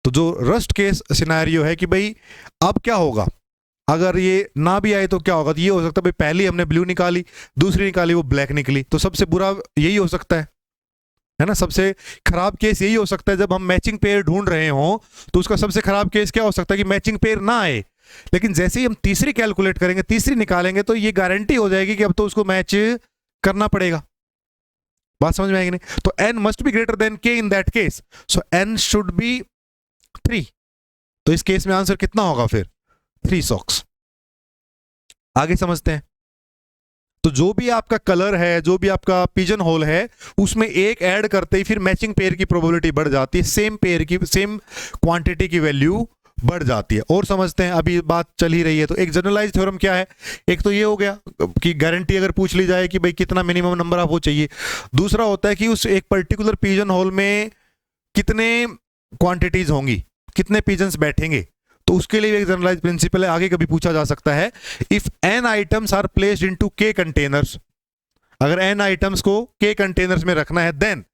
S1: तो जो रस्ट केस सिनेरियो है कि भाई अब क्या होगा, अगर ये ना भी आए तो क्या होगा। तो ये हो सकता है भाई पहली हमने ब्लू निकाली, दूसरी निकाली वो ब्लैक निकली, तो सबसे बुरा यही हो सकता है ना। सबसे खराब केस यही हो सकता है जब हम मैचिंग पेयर ढूंढ रहे हो, तो उसका सबसे खराब केस क्या हो सकता है कि मैचिंग पेयर ना आए। लेकिन जैसे ही हम तीसरी कैलकुलेट करेंगे, तीसरी निकालेंगे, तो ये गारंटी हो जाएगी कि अब तो उसको मैच करना पड़ेगा। बात समझ में आएगी नहीं? तो n must be greater than k in that case, so n should be 3। तो इस केस में आंसर कितना होगा फिर? 3 सॉक्स। आगे समझते हैं। तो जो भी आपका कलर है, जो भी आपका पिजन होल है, उसमें एक ऐड करते ही फिर मैचिंग पेयर की प्रोबेबिलिटी बढ़ जाती है। सेम पेयर की, सेम क्वांटिटी की वैल्यू बढ़ जाती है। और समझते हैं, अभी बात चल ही रही है तो एक जनरलाइज थ्योरम क्या है, एक तो ये हो गया कि गारंटी अगर पूछ ली जाए कि भाई कितना मिनिमम नंबर ऑफ वो चाहिए। दूसरा होता है कि उस एक पर्टिकुलर पिजन होल में कितने क्वांटिटीज होंगी, कितने पिजन्स बैठेंगे, तो उसके लिए एक जनरलाइज प्रिंसिपल है। आगे कभी पूछा जा सकता है, if n items are placed into k containers, अगर n आइटम्स को k कंटेनर्स में रखना है, then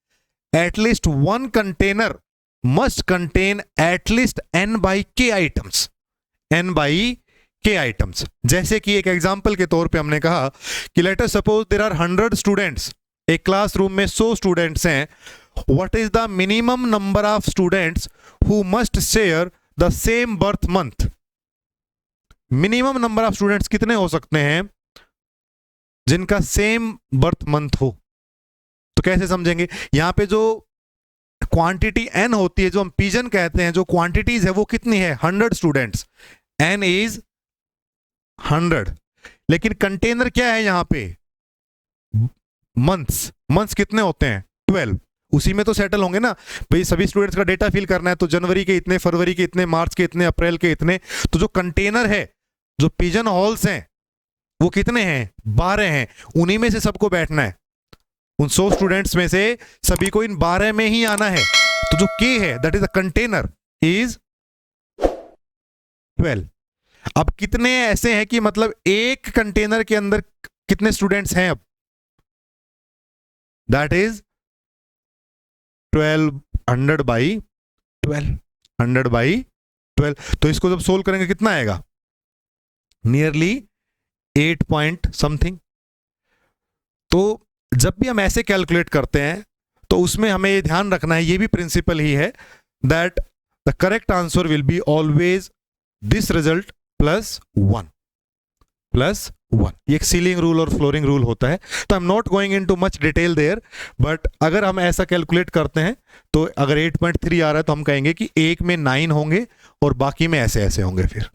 S1: at least one container must contain at least n by k items, n by k items। जैसे कि एक एग्जांपल के तौर पे हमने कहा कि let us suppose there are 100 students, एक क्लासरूम में 100 स्टूडेंट्स हैं, what is the minimum number of students who must share the same birth month. Minimum number of students कितने हो सकते हैं जिनका सेम बर्थ मंथ हो। तो कैसे समझेंगे, यहां पे जो क्वांटिटी n होती है, जो हम पिजन कहते हैं, जो क्वांटिटीज है वो कितनी है, 100 स्टूडेंट्स, n इज 100। लेकिन कंटेनर क्या है यहां पे, मंथ्स, मंथ्स कितने होते हैं 12, उसी में तो सेटल होंगे ना भाई, सभी स्टूडेंट्स का डेटा फिल करना है, तो जनवरी के इतने, फरवरी के इतने, मार्च के इतने, अप्रैल के इतने। तो जो कंटेनर है, जो पिजन हॉल्स हैं वो कितने हैं, 12 हैं, उन्हीं में से सबको बैठना है, उन 100 स्टूडेंट्स में से सभी को इन 12 में ही आना है। तो जो k है that is the container is 12। अब कितने ऐसे हैं कि मतलब एक कंटेनर के अंदर कितने स्टूडेंट्स हैं, अब दैट इज 1200 बाई 12, 100 बाई 12। तो इसको जब सोल्व करेंगे कितना आएगा, नियरली 8 पॉइंट समथिंग। तो जब भी हम ऐसे कैलकुलेट करते हैं तो उसमें हमें ये ध्यान रखना है, ये भी प्रिंसिपल ही है, that the correct answer will be always this result plus 1, plus 1। ये एक सीलिंग रूल और फ्लोरिंग रूल होता है, तो I am not going into much detail there, but अगर हम ऐसा कैलकुलेट करते हैं तो अगर 8.3 आ रहा है तो हम कहेंगे कि एक में 9 होंगे और बाकी में ऐसे ऐसे होंगे फिर,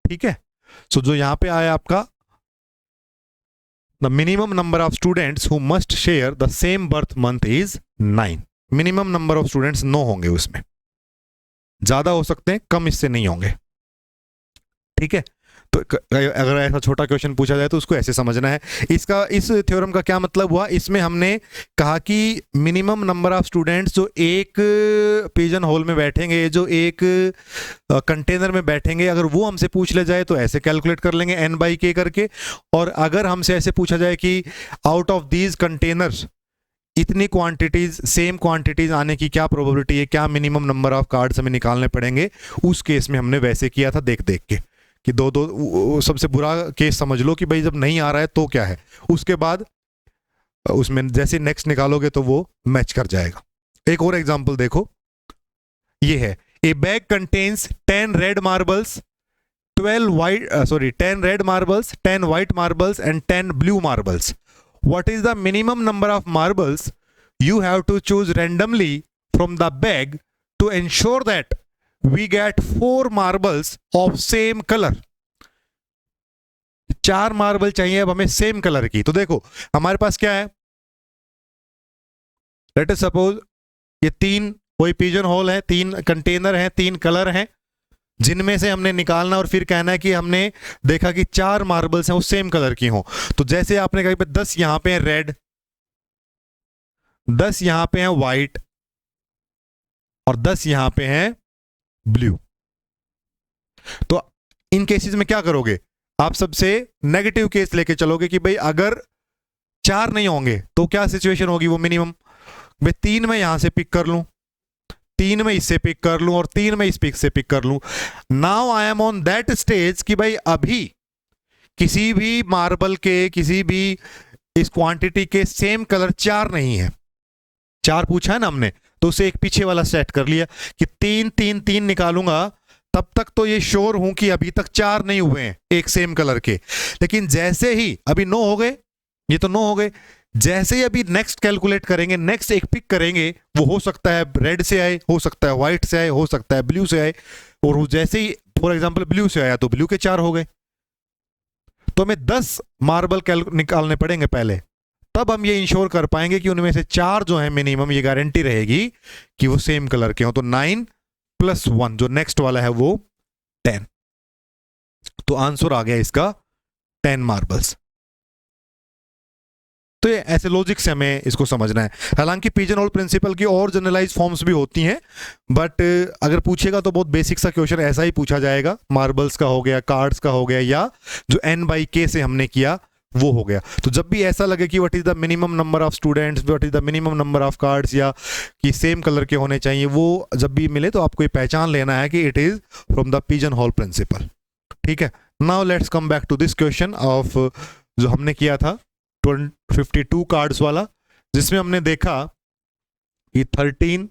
S1: ठीक है। सो जो यहां पे आया आपका the minimum number of students who must share the same birth month is 9। minimum number of students 9 होंगे, उसमें ज्यादा हो सकते हैं, कम इससे नहीं होंगे, ठीक है। तो अगर ऐसा छोटा क्वेश्चन पूछा जाए तो उसको ऐसे समझना है। इसका, इस थ्योरम का क्या मतलब हुआ, इसमें हमने कहा कि मिनिमम नंबर ऑफ स्टूडेंट्स जो एक पिजन होल में बैठेंगे, जो एक कंटेनर में बैठेंगे, अगर वो हमसे पूछ ले जाए तो ऐसे कैलकुलेट कर लेंगे n बाई k करके। और अगर हमसे ऐसे पूछा जाए कि आउट ऑफ दीज कंटेनर्स इतनी क्वांटिटीज, सेम क्वांटिटीज आने की क्या प्रोबेबिलिटी है, क्या मिनिमम नंबर ऑफ कार्ड्स हमें निकालने पड़ेंगे, उस केस में हमने वैसे किया था देख देख के कि दो सबसे बुरा केस समझ लो कि भाई जब नहीं आ रहा है तो क्या है, उसके बाद उसमें जैसे नेक्स्ट निकालोगे तो वो मैच कर जाएगा। एक और एग्जांपल देखो, ये है, a bag contains 10 red marbles, 10 red marbles, 10 white marbles and 10 blue marbles. What is the minimum number of marbles you have to choose randomly from the bag to ensure that we get 4 marbles of same color। 4 marble चाहिए अब हमें सेम कलर की। तो देखो हमारे पास क्या है, लेट अस सपोज ये 3 कोई पिजन होल है, 3 कंटेनर हैं, 3 कलर हैं, जिनमें से हमने निकालना और फिर कहना है कि हमने देखा कि 4 मार्बल्स हैं वो सेम कलर की हों। तो जैसे आपने कहा 10 यहां पे हैं रेड, 10 यहां पे हैं व्हाइट और 10 यहां पे हैं ब्लू। तो इन केसेस में क्या करोगे, आप सबसे नेगेटिव केस लेके चलोगे कि भाई अगर 4 नहीं होंगे तो क्या सिचुएशन होगी, वो मिनिमम भाई 3 में यहां से पिक कर लूं, 3 में इससे पिक कर लूं और 3 में इस पिक से पिक कर लूं। Now I am on that stage कि भाई अभी किसी भी मार्बल के, किसी भी इस क्वांटिटी के सेम कलर 4 नहीं है। 4 पूछा है ना हमने, तो उसे एक पीछे वाला सेट कर लिया कि 3 3 3 निकालूंगा, तब तक तो ये श्योर हूं कि अभी तक 4 नहीं हुए हैं एक सेम कलर के। लेकिन जैसे ही अभी 9 हो गए, ये तो 9 हो गए, जैसे ही अभी नेक्स्ट कैलकुलेट करेंगे, नेक्स्ट एक पिक करेंगे, वो हो सकता है रेड से आए, हो सकता है व्हाइट से आए, हो सकता है ब्लू से आए, और वो जैसे ही फॉर एग्जांपल ब्लू से आया तो ब्लू के 4 हो गए। तो हमें 10 मार्बल निकालने पड़ेंगे पहले, तब हम ये इंश्योर कर पाएंगे कि उनमें से 4 जो है मिनिमम, ये गारंटी रहेगी कि वो सेम कलर के हो। तो 9 + 1 जो नेक्स्ट वाला है वो 10। तो आंसर आ गया इसका 10 मार्बल्स। तो ये ऐसे लॉजिक से हमें इसको समझना है। हालांकि पिजन होल प्रिंसिपल की और जनरलाइज फॉर्म्स भी होती हैं, बट अगर पूछेगा तो बहुत बेसिक सा क्वेश्चन ऐसा ही पूछा जाएगा। मार्बल्स का हो गया, कार्ड्स का हो गया, या जो n/k से हमने किया वो हो गया। तो जब भी ऐसा लगे कि what is the minimum number of students, what is the minimum number of cards, या कि सेम कलर के होने चाहिए, वो जब भी मिले तो आपको ये पहचान लेना है कि it is from the pigeon hole principle. ठीक है, now let's come back to this question of जो हमने किया था 52 कार्ड्स वाला, जिसमें हमने देखा कि 13,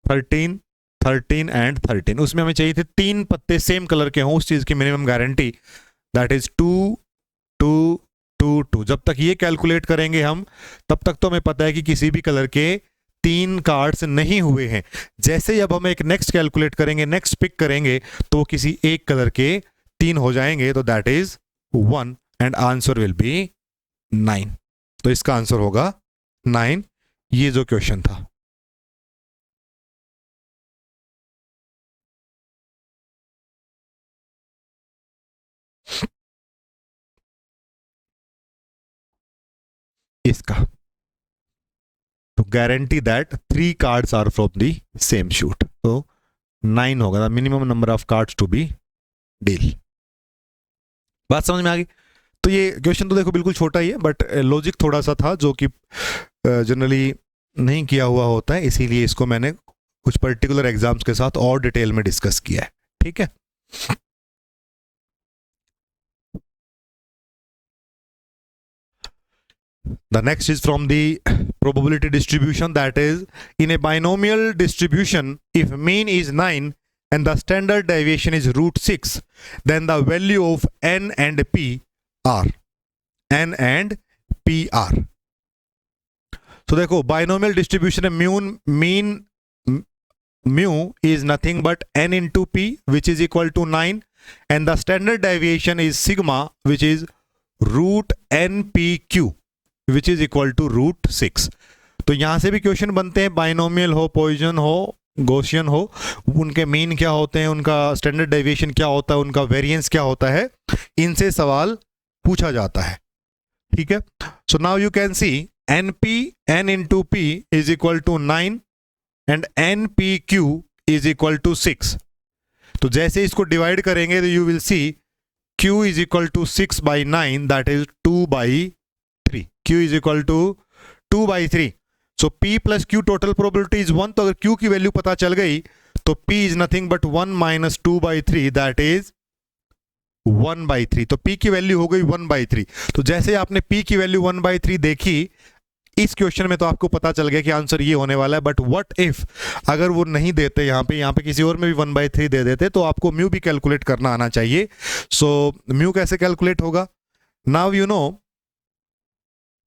S1: 13, 13 एंड 13, उसमें हमें चाहिए थे 3 पत्ते सेम कलर के हों, उस चीज की मिनिमम गारंटी दैट इज 2 2 2 2। जब तक ये कैलकुलेट करेंगे हम, तब तक तो हमें पता है कि किसी भी कलर के 3 कार्ड्स नहीं हुए हैं। जैसे ही अब हम एक नेक्स्ट कैलकुलेट करेंगे, नेक्स्ट पिक करेंगे, तो वो किसी एक कलर के 3 हो जाएंगे, तो that is 1 and answer will B 9। तो इसका आंसर होगा 9। ये जो क्वेश्चन था। इसका तो guarantee that 3 cards are from the same suit, तो 9 होगा minimum number of cards to be deal. बात समझ में आ गई? तो ये क्वेश्चन तो देखो बिल्कुल छोटा ही है, बट लॉजिक थोड़ा सा था जो कि जनरली नहीं किया हुआ होता है, इसीलिए इसको मैंने कुछ पर्टिकुलर एग्जाम्स के साथ और डिटेल में डिस्कस किया है। ठीक है, the next is from the probability distribution, that is in a binomial distribution, if mean is 9 and the standard deviation is √6, then the value of n and p are n and p are। तो देखो बाइनोमियल डिस्ट्रीब्यूशन में mu is nothing but n into p which is equal to 9 and the standard deviation is sigma which is √npq which is equal to √6। तो यहां से भी क्वेश्चन बनते हैं, बाइनोमियल हो, पॉइसन हो, गॉसियन हो, उनके मीन क्या होते हैं, उनका स्टैंडर्ड डेविएशन क्या होता है, उनका वेरिएंस क्या होता है, इनसे सवाल पूछा जाता है। ठीक है, so now you can C np n into p is equal to 9 and npq is equal to 6। तो जैसे इसको डिवाइड करेंगे तो you will see q is equal to 6/9, that is 2/3। q is equal to 2/3। So p plus q total probability is 1। तो अगर q की वैल्यू पता चल गई तो p is nothing but 1 minus 2/3, that is 1/3। तो p की वैल्यू हो गई 1/3। तो जैसे आपने p की वैल्यू 1/3 देखी इस क्वेश्चन में, तो आपको पता चल गया कि आंसर ये होने वाला है। बट व्हाट इफ अगर वो नहीं देते, यहाँ पे किसी और में भी 1/3 दे देते, तो आपको म्यू भी कैलकुलेट करना आना चाहिए। सो म्यू कैसे कैलकुलेट होगा? नाउ यू नो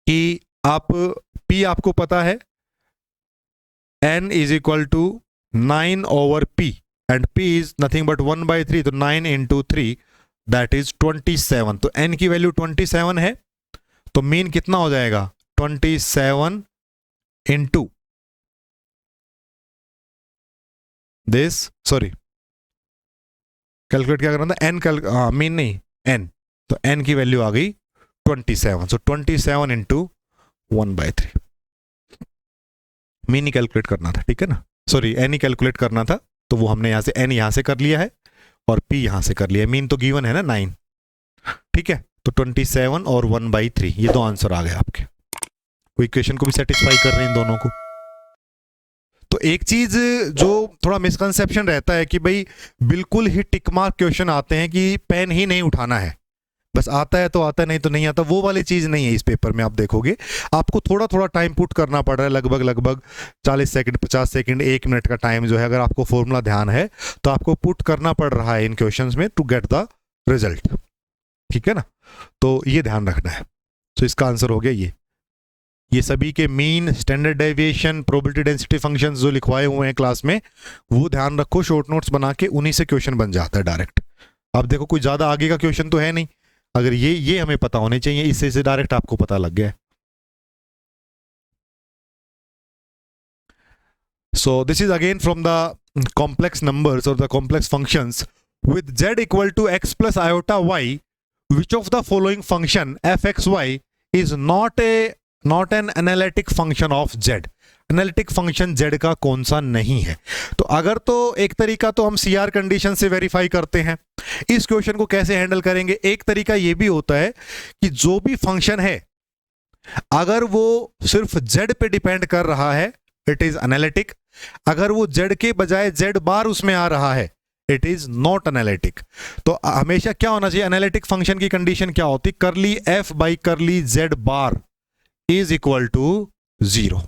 S1: कि आप p आपको पता है n is equal to 9/p and p is nothing but 1/3, तो 9 into 3 दैट इज 27। तो n की वैल्यू 27 है, तो मीन कितना हो जाएगा? 27 into दिस, सॉरी कैलकुलेट क्या करना था, n मीन नहीं n, तो n की वैल्यू आ गई 27। सो 27 into 1/3 मीन ही कैलकुलेट करना था। ठीक है ना, सॉरी n ही कैलकुलेट करना था, तो वो हमने यहां से n यहां से कर लिया है और p यहां से कर लिया है। मीन तो गिवन है ना 9। ठीक है, तो 27 और 1/3 ये दो आंसर आ गए आपके। कोई इक्वेशन को भी सेटिस्फाई कर रहे हैं इन दोनों को। तो एक चीज जो थोड़ा मिसकंसेप्शन रहता है कि भाई बिल्कुल ही टिक मार्क क्वेश्चन आते हैं कि पेन ही नहीं उठाना है, बस आता है तो आता है, नहीं तो नहीं आता। वो वाली चीज नहीं है इस पेपर में। आप देखोगे आपको थोड़ा थोड़ा टाइम पुट करना पड़ रहा है, लगभग 40 सेकंड, 50 सेकंड, 1 मिनट का टाइम जो है, अगर आपको फॉर्मूला ध्यान है तो आपको पुट करना पड़ रहा है इन क्वेश्चंस में टू गेट द रिजल्ट। ठीक है ना, तो ये ध्यान रखना है। तो इसका आंसर हो गया ये सभी के mean, standard deviation, probability density functions जो लिखवाए हुए हैं क्लास में, वो ध्यान रखो, शॉर्ट नोट्स बना के उन्हीं से क्वेश्चन बन जाता है डायरेक्ट। अब देखो कोई ज्यादा आगे का क्वेश्चन तो है नहीं, अगर ये हमें पता होने चाहिए, इससे से डायरेक्ट आपको पता लग गया। So this is again from the complex numbers और the complex functions with z equal to x plus iota y, which of the following function f(x,y) is not an analytic function of z? Analytic function z का कौन सा नहीं है? तो अगर तो एक तरीका तो हम CR कंडीशन से वेरीफाई करते हैं। इस क्वेश्चन को कैसे हैंडल करेंगे? एक तरीका ये भी होता है कि जो भी फंक्शन है अगर वो सिर्फ z पे डिपेंड कर रहा है इट इज एनालिटिक, अगर वो z के बजाय z बार उसमें आ रहा है इट इज नॉट एनालिटिक। तो हमेशा क्या होना चाहिए? एनालिटिक फंक्शन की कंडीशन क्या होती? Curly f by curly z bar is equal to 0।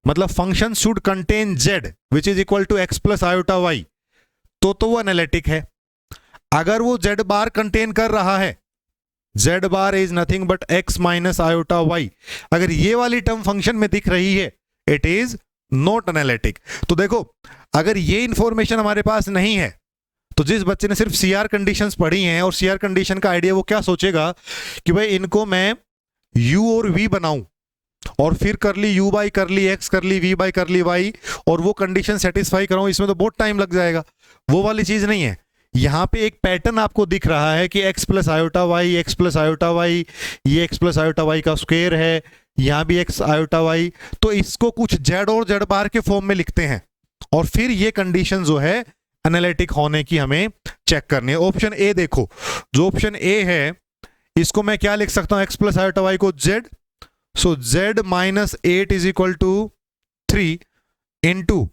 S1: मतलब function should contain z which is equal to x plus iota y, तो वो एनालिटिक है। अगर वो z बार कंटेन कर रहा है, z bar is nothing but x minus iota y, अगर ये वाली टर्म फंक्शन में दिख रही है इट इज नॉट एनालिटिक। तो देखो अगर ये इंफॉर्मेशन हमारे पास नहीं है तो जिस बच्चे ने सिर्फ CR कंडीशंस पढ़ी हैं और CR कंडीशन का आइडिया, वो क्या सोचेगा कि भाई इनको मैं u और v बनाऊं और फिर करली u बाई करली x करली v बाई करली y और वो कंडीशन सेटिस्फाई कराऊं, इसमें तो बहुत टाइम लग जाएगा। वो वाली चीज नहीं है। यहां पे एक पैटर्न आपको दिख रहा है कि x plus iota y, x plus iota y, ये x प्लस आयोटा वाई का स्क्वायर है, यहां भी x आयोटा वाई, तो इसको कुछ z और z बार के फॉर्म में लिखते हैं और फिर ये कंडीशन जो है एनालिटिक होने की हमें चेक करनी है। ऑप्शन ए देखो, जो ऑप्शन ए है इसको मैं क्या लिख सकता हूं? x प्लस आयोटा वाई को z, so z minus 8 is equal to 3 into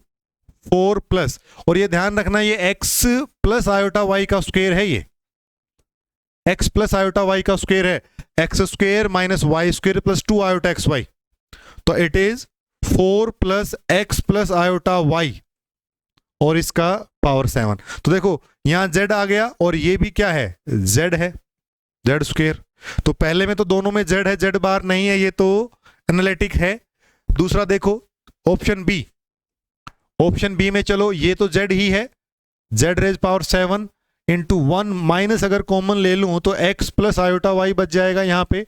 S1: 4 plus, और ये ध्यान रखना ये x प्लस आयोटा वाई का स्क्वायर है, ये x प्लस आयोटा वाई का स्क्वायर है, X square minus Y square plus 2 iota X Y, तो it is 4 plus x plus iota Y और इसका पावर 7। तो देखो यहां z आ गया और ये भी क्या है? z है, z स्क्वायर। तो पहले में तो दोनों में z है, z बार नहीं है, ये तो एनालिटिक है। दूसरा देखो ऑप्शन बी, ऑप्शन बी में चलो ये तो z ही है, z raise power 7 into 1 minus अगर कॉमन ले लूं तो x प्लस आयोटा वाई बच जाएगा यहां पे,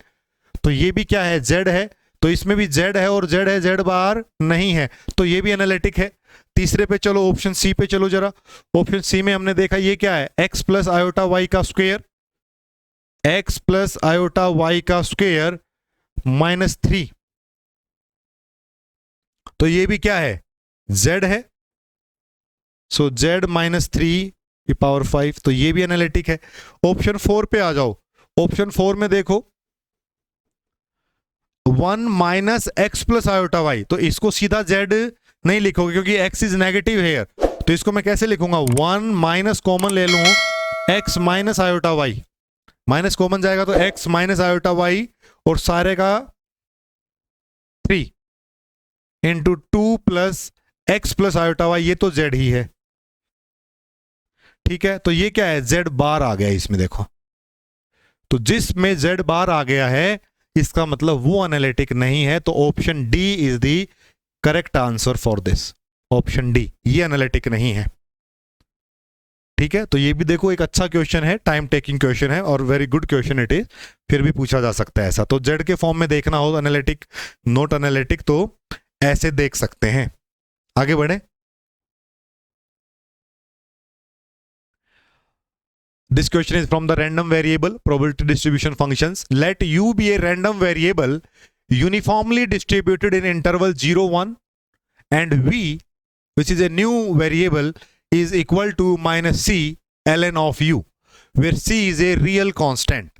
S1: तो ये भी क्या है? z है, तो इसमें भी z है और z है, z बार नहीं है, तो ये भी एनालिटिक है। तीसरे पे चलो, ऑप्शन सी पे चलो जरा। ऑप्शन सी में हमने देखा ये क्या है? x प्लस आयोटा वाई का square, x plus iota Y का स्क्वायर माइनस 3, तो ये भी क्या है? z है, सो z माइनस 3 की पावर 5, तो ये भी एनालिटिक है। ऑप्शन 4 पे आ जाओ। ऑप्शन 4 में देखो 1 minus x plus iota y, तो इसको सीधा z नहीं लिखोगे क्योंकि x इज नेगेटिव है, तो इसको मैं कैसे लिखूंगा? 1 माइनस कॉमन ले लूं x minus iota y, minus common जाएगा तो x माइनस आयोटा वाई और सारे का 3 into 2 plus x plus iota y, ये तो z ही है, ठीक है। तो ये क्या है? z बार आ गया इसमें, देखो तो जिसमें z बार आ गया है इसका मतलब वो एनालिटिक नहीं है, तो option D is the correct answer for this. Option D, ये एनालिटिक नहीं है, ठीक है। तो ये भी देखो एक अच्छा क्वेश्चन है, टाइम टेकिंग क्वेश्चन है और very good question it is, फिर भी पूछा जा सकता है ऐसा। तो z के फॉर्म में देखना हो एनालिटिक नॉट एनालिटिक तो ऐसे देख सकते हैं। आगे बढ़े। This question is from the random variable probability distribution functions. Let u be a random variable uniformly distributed in interval 0, 1 and v, which is a new variable, is equal to minus c ln of u, where c is a real constant.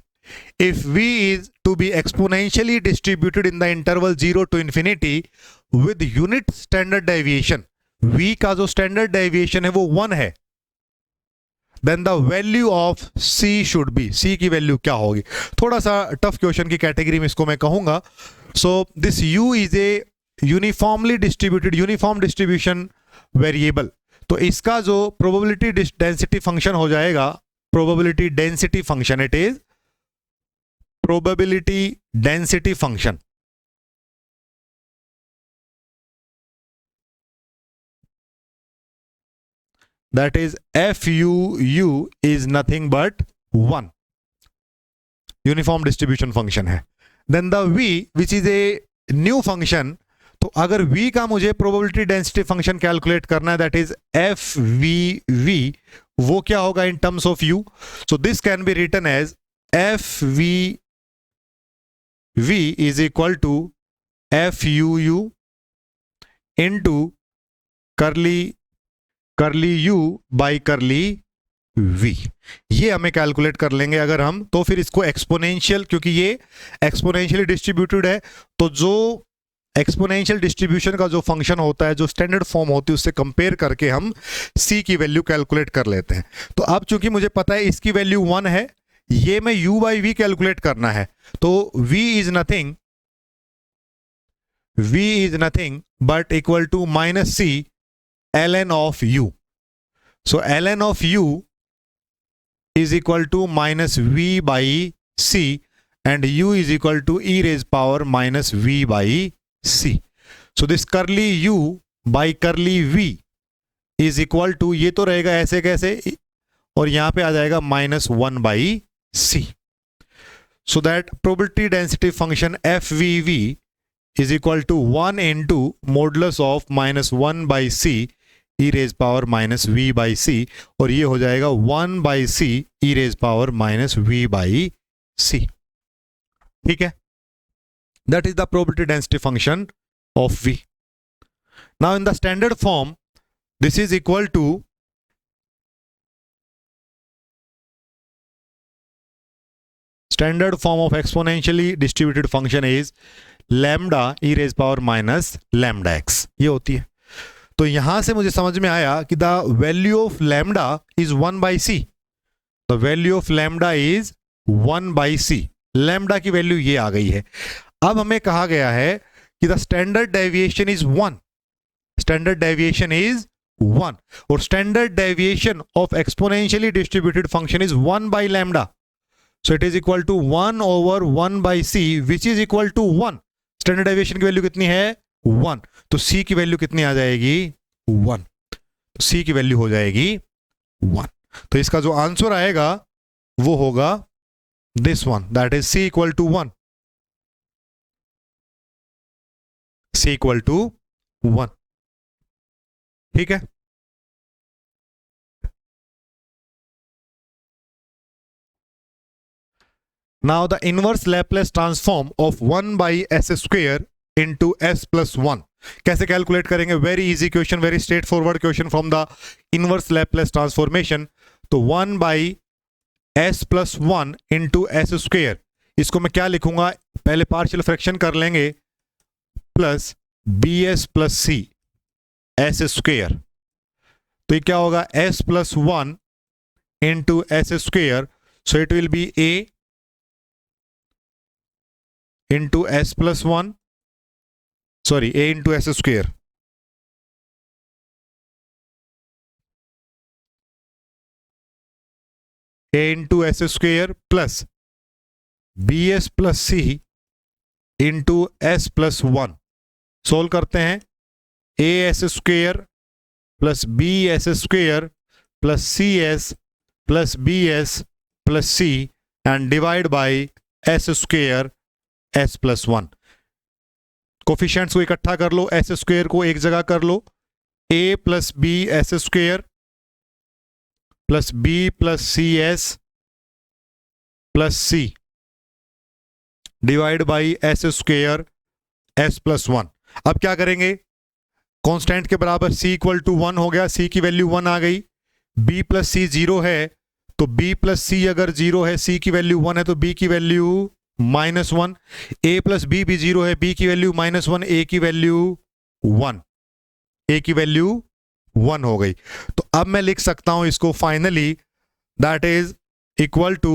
S1: If v is to be exponentially distributed in the interval 0 to infinity with unit standard deviation, v का जो standard deviation है वो 1 है, then the value of c should be, c की वैल्यू क्या होगी? थोड़ा सा टफ क्वेश्चन की कैटेगरी में इसको मैं कहूंगा। So this u is a uniformly distributed, uniform distribution variable, तो इसका जो प्रोबेबिलिटी डेंसिटी फंक्शन हो जाएगा, probability density function, it is probability density function, that is FUU is nothing but 1, uniform distribution function है। Then the V which is a new function, तो अगर V का मुझे प्रोबेबिलिटी डेंसिटी फंक्शन कैलकुलेट करना है दैट इज FVV वो क्या होगा in terms of u? So this can be written as f v v is equal to f u u into curly u by curly v। ये हमें कैलकुलेट कर लेंगे अगर हम, तो फिर इसको एक्सपोनेंशियल, क्योंकि ये एक्सपोनेंशियली डिस्ट्रीब्यूटेड है, तो जो एक्सपोनेंशियल डिस्ट्रीब्यूशन का जो फंक्शन होता है, जो स्टैंडर्ड फॉर्म होती है, उससे कंपेयर करके हम c की वैल्यू कैलकुलेट कर लेते हैं। तो अब चूंकि मुझे पता है इसकी वैल्यू 1 है, ये मैं u बाई वी कैलकुलेट करना है, तो v is nothing but equal to minus c ln of u। So ln of u is equal to minus v by c and u is equal to e raised power minus v by c. So this curly u by curly v is equal to, ये तो रहेगा ऐसे कैसे, और यहां पे आ जाएगा minus 1 by c. So that probability density function fvv is equal to 1 into modulus of minus 1 by c e raised power minus v by c, और ये हो जाएगा 1 by c e raised power minus v by c। ठीक है, that is the probability density function of v. Now in the standard form this is equal to standard form of exponentially distributed function is lambda e raised power minus lambda x, ये होती है। तो यहां से मुझे समझ में आया कि the value of lambda is 1 by c. The value of lambda is 1 by c. Lambda की वैल्यू ये आ गई है। अब हमें कहा गया है कि the standard deviation is 1। Standard deviation is 1 और standard deviation of exponentially distributed function is 1 by lambda. So it is equal to 1 over 1 by c which is equal to 1। Standard deviation की वैल्यू कितनी है? 1। तो c की वैल्यू कितनी आ जाएगी? 1। तो c की वैल्यू हो जाएगी 1। तो इसका जो आंसर आएगा वो होगा this one, that is c equal to 1। c equal to 1। ठीक है, now the inverse Laplace transform of 1 by s square into s plus 1 कैसे कैलकुलेट करेंगे? Very easy question, very straight forward question from the inverse Laplace transformation. तो 1 by S plus 1 into s square, इसको मैं क्या लिखूंगा? पहले पार्शियल फ्रैक्शन कर लेंगे, plus b s plus c s square. तो ये क्या होगा? S plus 1 into s square, so it will be a into s plus 1, sorry a into s square, a into s square plus bs plus c into s plus 1। Solve करते हैं, a s square plus b s square plus cs plus bs plus c and divide by s square s plus 1। Coefficients को इकट्ठा कर लो, एस स्क्वेयर को एक जगह कर लो, a plus b s square plus b plus c s plus c divide by S square s plus 1। अब क्या करेंगे? कांस्टेंट के बराबर c इक्वल टू 1 हो गया, c की वैल्यू 1 आ गई। b प्लस सी 0 है, तो b प्लस सी अगर 0 है, c की वैल्यू 1 है, तो b की वैल्यू -1। a प्लस बी भी 0 है, b की वैल्यू -1, a की वैल्यू 1, a की वैल्यू 1 हो गई। तो अब मैं लिख सकता हूं इसको finally, that is equal to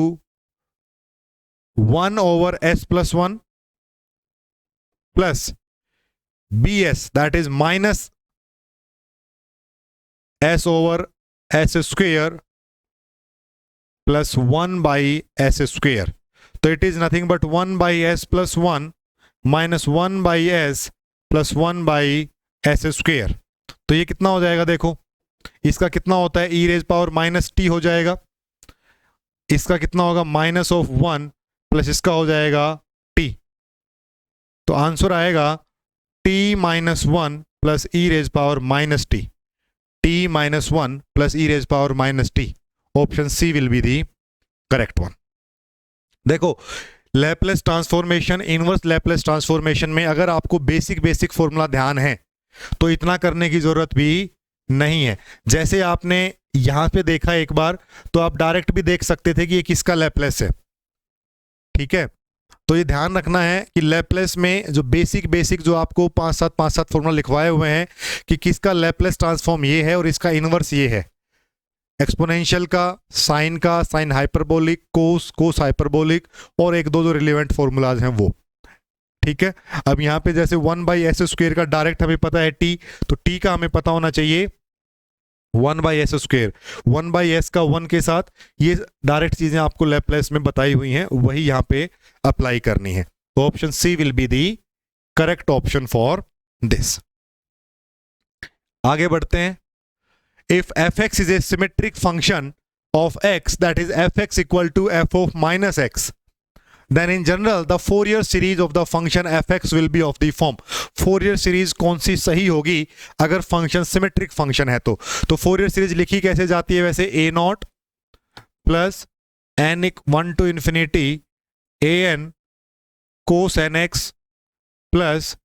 S1: 1 over s plus 1 plus bs, that is minus s over s square plus 1 by s square. तो it is nothing but 1 by S plus 1 minus 1 by S plus 1 by S square. तो ये कितना हो जाएगा? देखो इसका कितना होता है? E raise power minus T हो जाएगा। इसका कितना होगा? माइनस ऑफ 1 प्लस इसका हो जाएगा टी। तो आंसर आएगा T minus 1 plus e raise power minus T. t minus 1 plus e raised power minus t. Option C will be the correct one. देखो Laplace transformation, inverse Laplace transformation में अगर आपको बेसिक फॉर्मूला ध्यान है तो इतना करने की जरूरत भी नहीं है. जैसे आपने यहां पे देखा एक बार, तो आप डायरेक्ट भी देख सकते थे कि ये किसका लैपलेस है. ठीक है, तो ये ध्यान रखना है कि लैपलेस में जो बेसिक जो आपको 5-7 फॉर्मूला लिखवाए हुए हैं कि किसका लैपलेस ट्रांसफॉर्म ये है और इसका इनवर्स ये है. एक्सपोनेंशियल का, साइन हाइपरबोलिक, कोस हाइपरबोलिक, और एक दो जो रिलेवेंट फॉर्मूलाज हैं वो. ठीक है, अब यहाँ पे जैसे 1/s² का डायरेक्ट हमें पता है t, तो t का हमें पता होना चाहिए 1/s². 1/s का 1 के साथ ये डायरेक्ट चीजें आपको लैपलेस में बताई हुई हैं, वही यहाँ पे अप्लाई करनी है. तो option C will be the correct option for this. आगे बढ़ते हैं. If fx is a symmetric function of x, that is fx equal to f of minus x, then in general the Fourier series of the function fx will be of the form. Fourier series कौन सी सही होगी अगर फंक्शन सिमेट्रिक फंक्शन है तो Fourier series लिखी कैसे जाती है वैसे, a0 plus n 1 to infinity an cos nx plus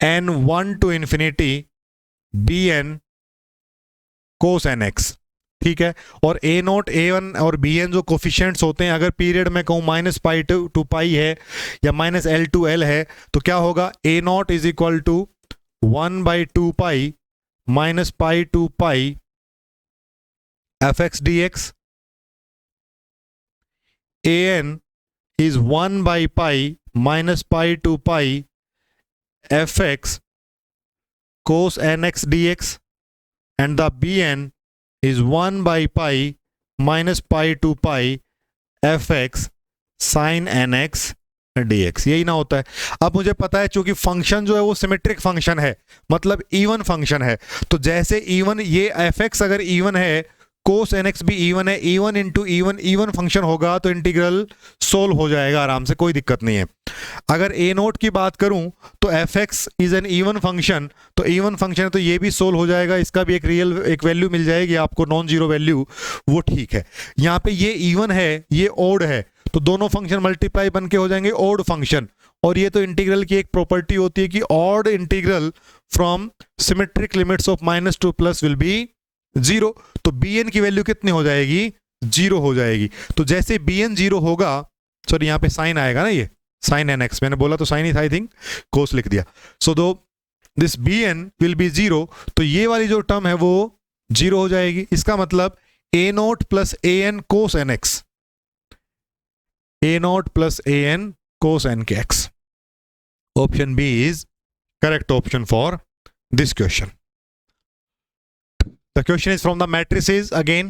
S1: n 1 to infinity bn cos nx. ठीक है, और a नोट a1 और bn जो कोफिशिएंट्स होते हैं, अगर पीरियड में कहूँ -π to π है या -l to l है, तो क्या होगा, a naught is equal to 1/2 π -π to π fx dx, an is 1/π -π to π fx cos nx dx, and the bn is 1/π -π to π fx sin nx dx. यही ना होता है. अब मुझे पता है चूंकि फंक्शन जो है वो सिमेट्रिक फंक्शन है, मतलब इवन फंक्शन है, तो जैसे इवन ये fx अगर इवन है, कोस nx भी इवन है, इवन इंटू इवन फंक्शन होगा तो इंटीग्रल सोल्व हो जाएगा आराम से, कोई दिक्कत नहीं है. अगर a नोट की बात करूं तो fx is an even function, तो इवन फंक्शन है तो ये भी सोल्व हो जाएगा, इसका भी एक वैल्यू मिल जाएगी आपको, नॉन जीरो वैल्यू, वो ठीक है. यहाँ पे ये इवन है, ये ओड है, तो दोनों फंक्शन मल्टीप्लाई बन के हो जाएंगे ओड फंक्शन. और ये तो इंटीग्रल की एक प्रॉपर्टी होती है कि odd integral from symmetric limits of -2 plus will be 0. तो bn की वैल्यू कितनी हो जाएगी, 0 हो जाएगी. तो जैसे bn 0 होगा, सॉरी यहाँ पे साइन आएगा ना, ये साइन nx, मैंने बोला तो साइन ही था, आई थिंक कोस लिख दिया. सो दो दिस bn विल बी 0, तो ये वाली जो टर्म है वो 0 हो जाएगी. इसका मतलब a naught plus an cos nx, a naught plus an cos nx. Option B is correct option for this question. The question is from the matrices again.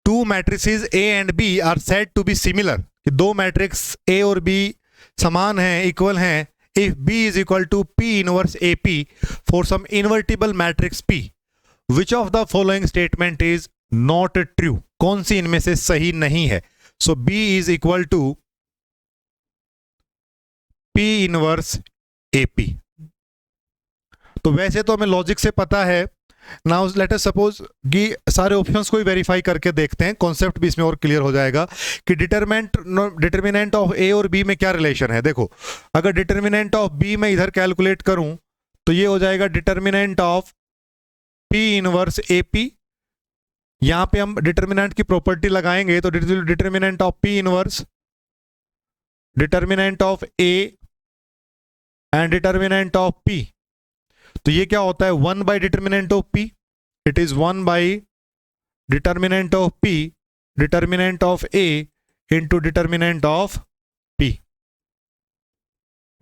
S1: Two matrices A and B are said to be similar. कि दो मैट्रिक्स A और B समान हैं, इक्वल हैं. If B is equal to P inverse AP for some invertible matrix P, which of the following statement is not true? कौन सी इनमें से सही नहीं है? So B is equal to P inverse AP. तो वैसे तो हमें लॉजिक से पता है. नाउ लेट अस सपोज कि सारे ऑप्शंस को ही वेरीफाई करके देखते हैं, कॉन्सेप्ट भी इसमें और क्लियर हो जाएगा कि डिटर्मिनेंट ऑफ ए और बी में क्या रिलेशन है. देखो, अगर डिटर्मिनेंट ऑफ बी में इधर कैलकुलेट करूं तो ये हो जाएगा determinant of P inverse A P. यहां पे हम डिटर्मिनेंट की प्रॉपर्टी लगाएंगे तो determinant of P inverse, determinant of A and determinant of P. तो ये क्या होता है, 1 by determinant of P, it is 1 by determinant of P determinant of A into determinant of P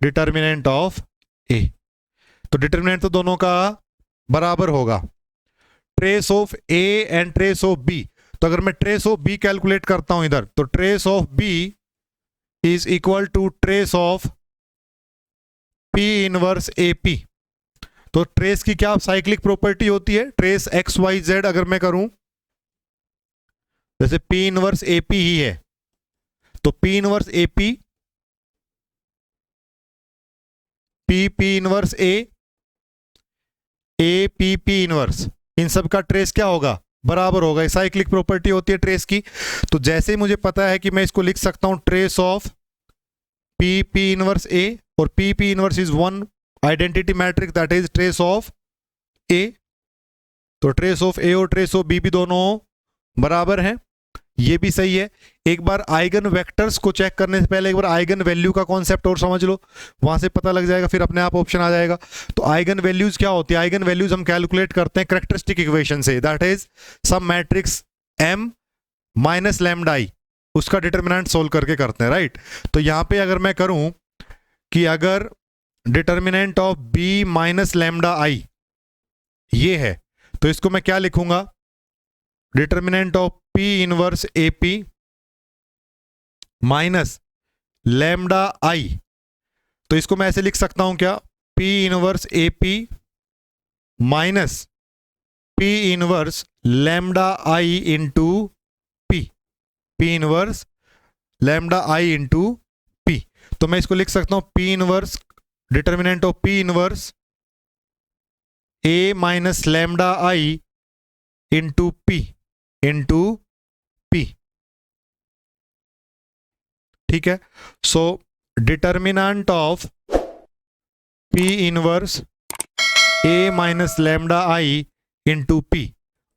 S1: determinant of A. तो डिटर्मिनेंट तो दोनों का बराबर होगा. Trace of A and trace of B, तो अगर मैं ट्रेस ऑफ बी कैलकुलेट करता हूं इधर, तो trace of b is equal to trace of P inverse A p. तो ट्रेस की क्या साइक्लिक प्रॉपर्टी होती है, ट्रेस एक्स वाई जेड अगर मैं करूं, जैसे पी इनवर्स एपी ही है, तो P inverse AP P inverse A A P P inverse, इन सब का ट्रेस क्या होगा, बराबर होगा। साइक्लिक प्रॉपर्टी होती है ट्रेस की। तो जैसे ही मुझे पता है कि मैं इसको लिख सकता हूं trace of P P inverse A, और P P inverse is one identity matrix that is trace of A. तो ट्रेस ऑफ ए और ट्रेस ऑफ बी भी दोनों बराबर हैं, ये भी सही है। एक बार आइगन वेक्टर्स को चेक करने से पहले एक बार आइगन वैल्यू का कॉन्सेप्ट और समझ लो, वहां से पता लग जाएगा, फिर अपने आप ऑप्शन आ जाएगा। तो आइगन वैल्यूज क्या होती है, आइगन वैल्यूज हम कैलकुलेट करते हैं कैरेक्टरिस्टिक इक्वेशन से, that is some matrix m minus lambda i, उसका डिटर्मिनेंट सोल्व करके करते हैं, राइट। तो यहां पे अगर मैं करूं कि अगर determinant of b minus lambda i ये है, तो इसको मैं क्या लिखूंगा, determinant of P inverse AP minus lambda I। तो इसको मैं ऐसे लिख सकता हूं क्या, P inverse AP minus P inverse lambda I into P, P inverse lambda I into P। तो मैं इसको लिख सकता हूं P inverse, determinant of P inverse A minus lambda I into P into P, ठीक है। So determinant of P inverse A minus lambda I into P,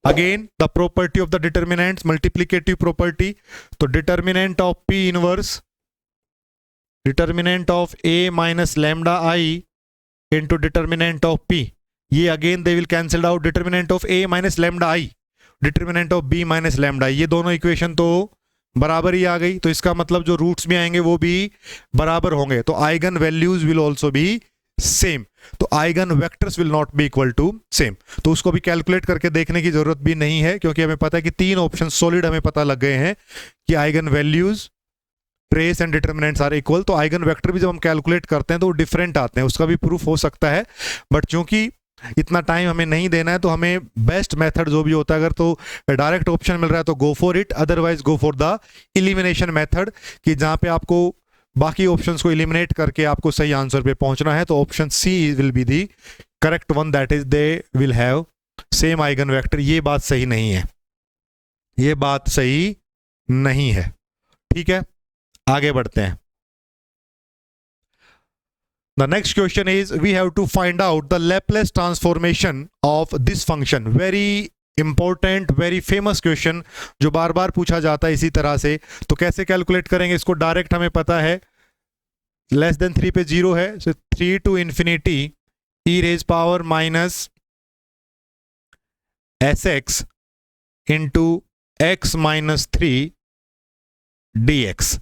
S1: again the property of the determinants, multiplicative property. तो determinant of P inverse, determinant of A minus lambda I into determinant of P, ये again they will cancelled out, determinant of A minus lambda I, determinant of B minus lambda, ये दोनों इक्वेशन तो बराबर ही आ गई। तो इसका मतलब जो रूट्स भी आएंगे वो भी बराबर होंगे। तो eigen values will also be same, तो eigen vectors will not be equal to same. तो उसको भी कैलकुलेट करके देखने की जरूरत भी नहीं है, क्योंकि हमें पता है कि तीन ऑप्शन सॉलिड हमें पता लग गए हैं कि eigen values, trace and determinants are equal. तो आइगन वेक्टर भी जब हम कैलकुलेट करते हैं तो वो डिफरेंट आते हैं, उसका भी प्रूफ हो सकता है, बट चूंकि इतना टाइम हमें नहीं देना है तो हमें बेस्ट मेथड जो भी होता है, अगर तो डायरेक्ट ऑप्शन मिल रहा है तो go for it, otherwise go for the elimination method, कि जहां पे आपको बाकी ऑप्शंस को एलिमिनेट करके आपको सही आंसर पे पहुंचना है। तो option C will be the correct one, that is they will have same eigen vector. ये बात सही नहीं है, ये बात सही नहीं है, ठीक है। आगे बढ़ते हैं। The next question is we have to find out the Laplace transformation of this function. Very important, very famous question जो बार बार पूछा जाता है इसी तरह से। तो कैसे कैलकुलेट करेंगे इसको, डायरेक्ट हमें पता है लेस देन 3 पे 0 है, so 3 to infinity e raised power minus sx into x minus 3 dx,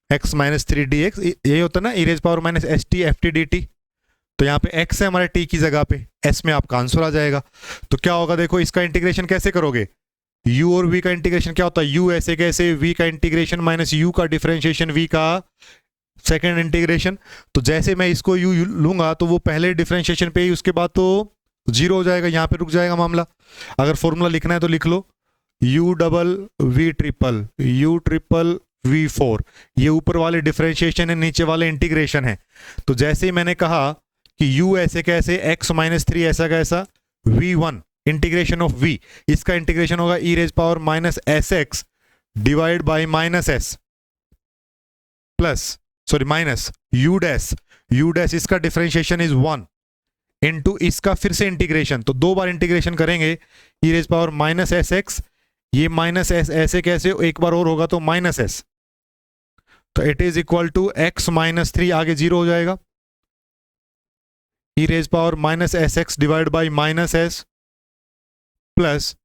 S1: x minus 3 d x, ये होता है ना e raise power minus s t f t d t. तो यहाँ पे x है हमारे t की जगह पे, s में आपका आंसर आ जाएगा। तो क्या होगा, देखो इसका इंटीग्रेशन कैसे करोगे, u और v का इंटीग्रेशन क्या होता है, u ऐसे कैसे, v का इंटीग्रेशन माइनस u का डिफरेंशिएशन, v का सेकेंड इंटीग्रेशन। तो जैसे मैं इसको u लूंगा तो वो पहले डिफरेंशिएशन पे ही, उसके बाद तो 0 हो जाएगा, यहाँ पे रुक जाएगा मामला। अगर फॉर्मूला लिखना है तो लिख लो, u double v triple, u triple v4, ये ऊपर वाले डिफरेंशिएशन है, नीचे वाले इंटीग्रेशन है। तो जैसे ही मैंने कहा कि u ऐसे कैसे, x माइनस 3 ऐसा कैसा, v1 इंटीग्रेशन ऑफ v, इसका इंटीग्रेशन होगा e raise power minus s x divide by minus s plus, sorry minus u dash, इसका डिफरेंशिएशन इज 1 इनटू इसका फिर से इंटीग्रेशन। तो 2 बार इंटीग्रेशन करेंगे, e raise power minus s x, ये माइनस एस ऐसे कैसे, एक बार और होगा तो माइनस एस, तो it is equal to x minus 3, आगे 0 हो जाएगा, e raise power minus s x divide by minus s plus,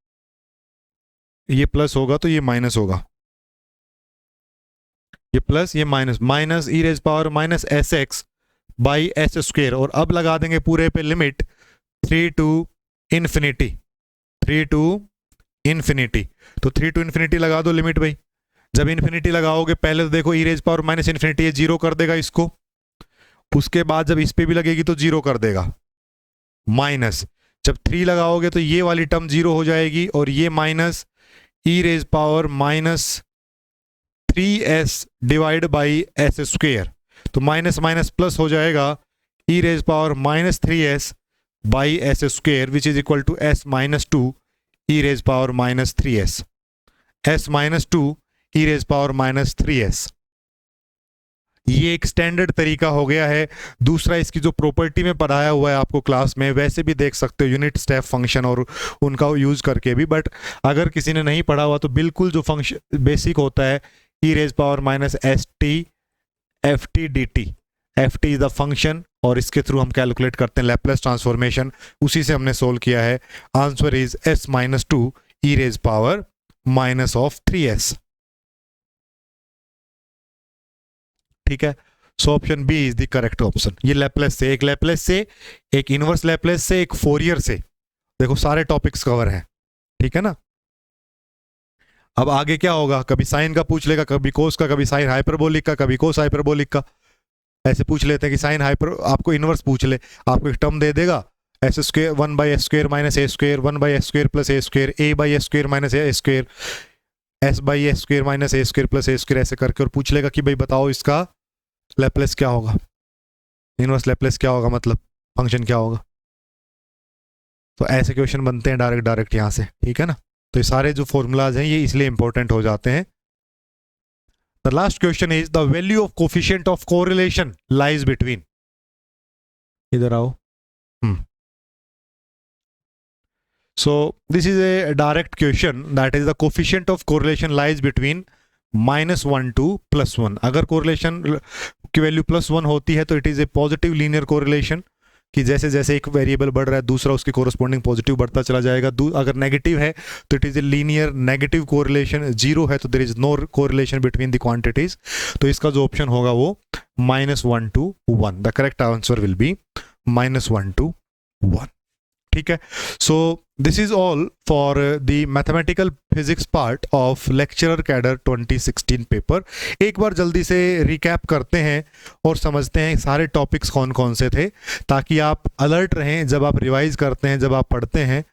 S1: ये प्लस होगा तो ये माइनस होगा, ये प्लस ये minus, minus e raise power minus s x by S square. और अब लगा देंगे पूरे पे limit 3 to infinity, 3 to infinity. तो 3 टू इन्फिनिटी लगा दो लिमिट भाई। जब इन्फिनिटी लगाओगे पहले तो देखो ई रेज पावर माइनस इन्फिनिटी, ये 0 कर देगा इसको, उसके बाद जब इस पे भी लगेगी तो 0 कर देगा, माइनस जब 3 लगाओगे तो ये वाली टर्म 0 हो जाएगी, और ये minus e raise power minus 3s divide by S square. तो माइनस माइनस प्लस हो जाएगा, e raise power minus 3s by S square which is equal to s minus two e raise power minus 3s, s minus two e raise power minus 3s। ये एक स्टैंडर्ड तरीका हो गया है। दूसरा, इसकी जो प्रॉपर्टी में पढ़ाया हुआ है आपको क्लास में, वैसे भी देख सकते हो यूनिट स्टेप फंक्शन और उनका यूज करके भी। बट अगर किसी ने नहीं पढ़ा हुआ तो बिल्कुल जो फंक्शन बेसिक होता है, e raise power minus s t f t d t, f t is the function और इसके थ्रू हम कैलकुलेट करते हैं लैप्लेस ट्रांसफॉर्मेशन, उसी से हमने सोल्व किया है। Answer is s minus two e raise power minus of 3s। ठीक है, so option B is the correct option. ये लैप्लेस से, एक लैप्लेस से, एक इनवर्स लैप्लेस से, एक फोरियर से, देखो सारे टॉपिक्स कवर हैं। ठीक है ना। अब आगे क्या होगा, कभी साइन का पूछ लेगा, कभी कोस का, कभी साइन हाइपरबोलिक का, कभी कोस हाइपरबोलिक का। ऐसे पूछ लेते हैं कि साइन हाइपर, आपको इनवर्स पूछ ले, आपको एक टर्म दे देगा S square 1 by S square minus A square, 1 by S square plus A square, A by S square minus A square, S by S square minus A square plus A square, ऐसे करके, और पूछ लेगा कि भाई बताओ इसका लैप्लेस क्या होगा, इनवर्स लैप्लेस क्या होगा, मतलब फंक्शन क्या होगा। तो ऐसे क्वेश्चन बनते हैं डायरेक्ट यहाँ से। ठीक है ना। तो ये सारे जो फॉर्मूलाज हैं ये इसलिए इंपॉर्टेंट हो जाते हैं। The last question is the value of coefficient of correlation lies between, इधर आओ। So this is a direct question, that is the coefficient of correlation lies between -1 to +1। अगर कोरिलेशन की वैल्यू +1 होती है तो it is A positive linear correlation, कि जैसे जैसे एक वेरिएबल बढ़ रहा है दूसरा उसकी कोरस्पॉन्डिंग पॉजिटिव बढ़ता चला जाएगा। अगर नेगेटिव है तो it is a linear negative correlation, zero है तो there is no correlation between the quantities. तो इसका जो ऑप्शन होगा वो -1 to 1। The correct answer will be -1 to 1। ठीक है। So this is all for the mathematical physics part of lecturer cadre 2016 पेपर। एक बार जल्दी से रिकैप करते हैं और समझते हैं सारे टॉपिक्स कौन कौन से थे, ताकि आप अलर्ट रहें जब आप रिवाइज करते हैं, जब आप पढ़ते हैं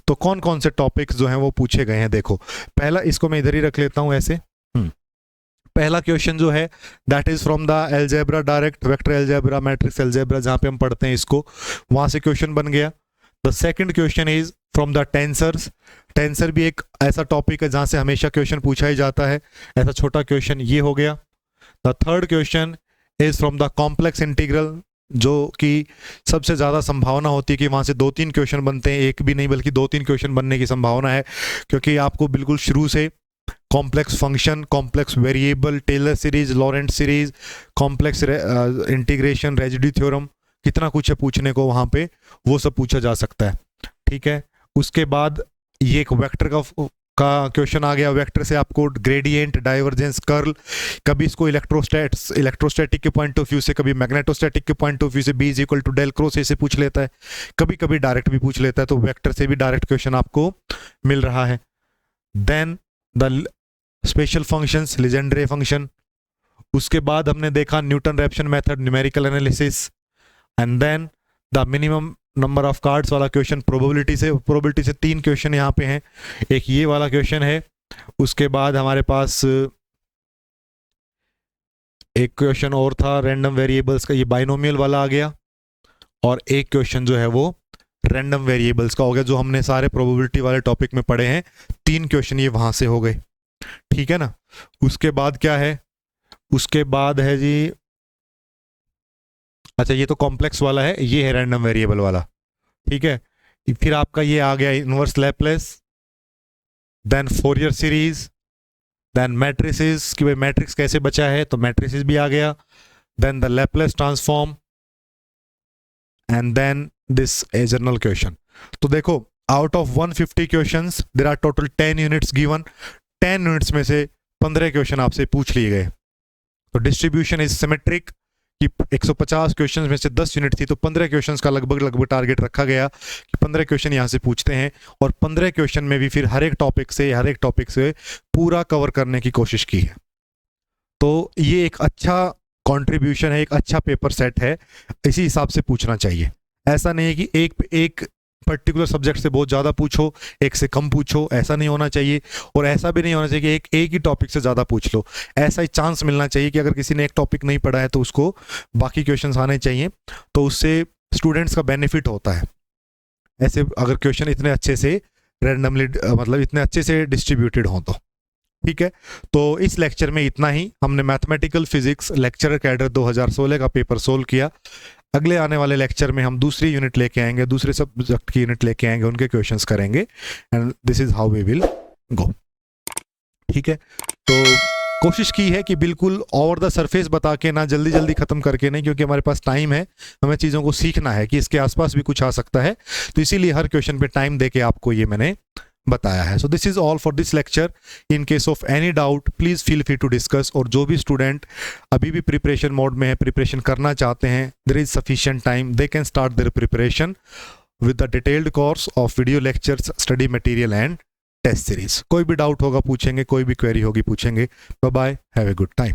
S1: तो कौन कौन से टॉपिक्स जो हैं वो पूछे गए हैं। देखो पहला, इसको मैं इधर ही रख लेता हूँ ऐसे। पहला क्वेश्चन जो है that is from the algebra, direct vector algebra, matrix algebra, जहाँ पे हम पढ़ते हैं इसको, वहाँ से क्वेश्चन बन गया। The second question is from the tensors. Tensor भी एक ऐसा टॉपिक है जहाँ से हमेशा क्वेश्चन पूछा ही जाता है, ऐसा छोटा क्वेश्चन ये हो गया। The third question is from the complex integral, जो कि सबसे ज़्यादा संभावना होती है कि वहाँ से 2-3 क्वेश्चन बनते हैं, एक भी नहीं बल्कि 2-3 क्वेश्चन बनने की संभावना है, क्योंकि आपको बिल्कुल शुरू से complex function, complex variable, Taylor series, Laurent series, complex integration, residue theorem, कितना कुछ है पूछने को वहाँ पे, वो सब पूछा जा सकता है। ठीक है। उसके बाद ये एक वेक्टर का क्वेश्चन आ गया। वेक्टर से आपको ग्रेडियंट, डाइवर्जेंस, कर्ल, कभी इसको इलेक्ट्रोस्टैटिक के पॉइंट ऑफ व्यू से, कभी मैग्नेटोस्टैटिक के पॉइंट ऑफ व्यू से, B = डेल क्रॉस ऐसे पूछ लेता है, कभी कभी डायरेक्ट भी पूछ लेता है। तो वेक्टर से भी डायरेक्ट क्वेश्चन आपको मिल रहा है। Then the special functions, Legendre function. उसके बाद हमने देखा Newton Raphson method, numerical analysis, and then the minimum number of cards वाला क्वेश्चन, प्रोबेबिलिटी से 3 क्वेश्चन यहाँ पे हैं, एक ये वाला क्वेश्चन है। उसके बाद हमारे पास एक क्वेश्चन और था रैंडम वेरिएबल्स का, ये बाइनोमियल वाला आ गया, और एक क्वेश्चन जो है वो रैंडम वेरिएबल्स का हो गया, जो हमने सारे प्रोबेबिलिटी वाले टॉपिक में पढ़े हैं। 3 क्वेश्चन ये वहां से हो गए। ठीक है ना। उसके बाद क्या है, उसके बाद है जी, अच्छा ये तो कॉम्प्लेक्स वाला है, ये है रैंडम वेरिएबल वाला। ठीक है। फिर आपका ये आ गया inverse Laplace, then Fourier series, then matrices, कि भाई मैट्रिक्स कैसे बचा है, तो मैट्रिसेस भी आ गया, then the Laplace transform, and then this a general question. तो देखो out of 150 questions there are total 10 units गिवन। 10 यूनिट्स में से 15 क्वेश्चन आपसे पूछ लिए गए। तो डिस्ट्रीब्यूशन इज सिमेट्रिक, कि 150 क्वेश्चंस में से 10 यूनिट थी, तो 15 क्वेश्चंस का लगभग टारगेट रखा गया कि 15 क्वेश्चन यहाँ से पूछते हैं, और 15 क्वेश्चन में भी फिर हर एक टॉपिक से पूरा कवर करने की कोशिश की है। तो ये एक अच्छा कंट्रीब्यूशन है, एक अच्छा पेपर सेट है, इसी हिसाब से पूछना चाहिए। ऐसा नहीं है कि एक पर्टिकुलर सब्जेक्ट से बहुत ज़्यादा पूछो, एक से कम पूछो, ऐसा नहीं होना चाहिए। और ऐसा भी नहीं होना चाहिए कि एक ही टॉपिक से ज़्यादा पूछ लो। ऐसा ही चांस मिलना चाहिए कि अगर किसी ने एक टॉपिक नहीं पढ़ा है तो उसको बाकी क्वेश्चंस आने चाहिए, तो उससे स्टूडेंट्स का बेनिफिट होता है। ऐसे अगर क्वेश्चन इतने अच्छे से रैंडमली मतलब इतने अच्छे से डिस्ट्रीब्यूटेड हों तो। ठीक है, तो इस लेक्चर में इतना ही। हमने मैथमेटिकल फिजिक्स लेक्चरर कैडर 2016 का पेपर सोल्व किया। अगले आने वाले लेक्चर में हम दूसरी यूनिट लेके आएंगे, दूसरे सब्जेक्ट की यूनिट लेके आएंगे, उनके क्वेश्चंस करेंगे, and this is how we will go. ठीक है, तो कोशिश की है कि बिल्कुल ओवर द सरफेस बता के ना, जल्दी जल्दी खत्म करके नहीं, क्योंकि हमारे पास टाइम है, हमें चीज़ों को सीखना है कि इसके आसपास भी कुछ आ सकता है, तो इसीलिए हर क्वेश्चन पे टाइम दे के आपको ये मैंने बताया है। So this is all for this lecture. In case of any doubt please feel free to discuss. और जो भी स्टूडेंट अभी भी प्रिपरेशन मोड में है, प्रिपरेशन करना चाहते हैं, there is sufficient time, they can start their preparation with the detailed course of video lectures, study material and test series. कोई भी डाउट होगा पूछेंगे, कोई भी क्वेरी होगी पूछेंगे। Bye bye, have a good time.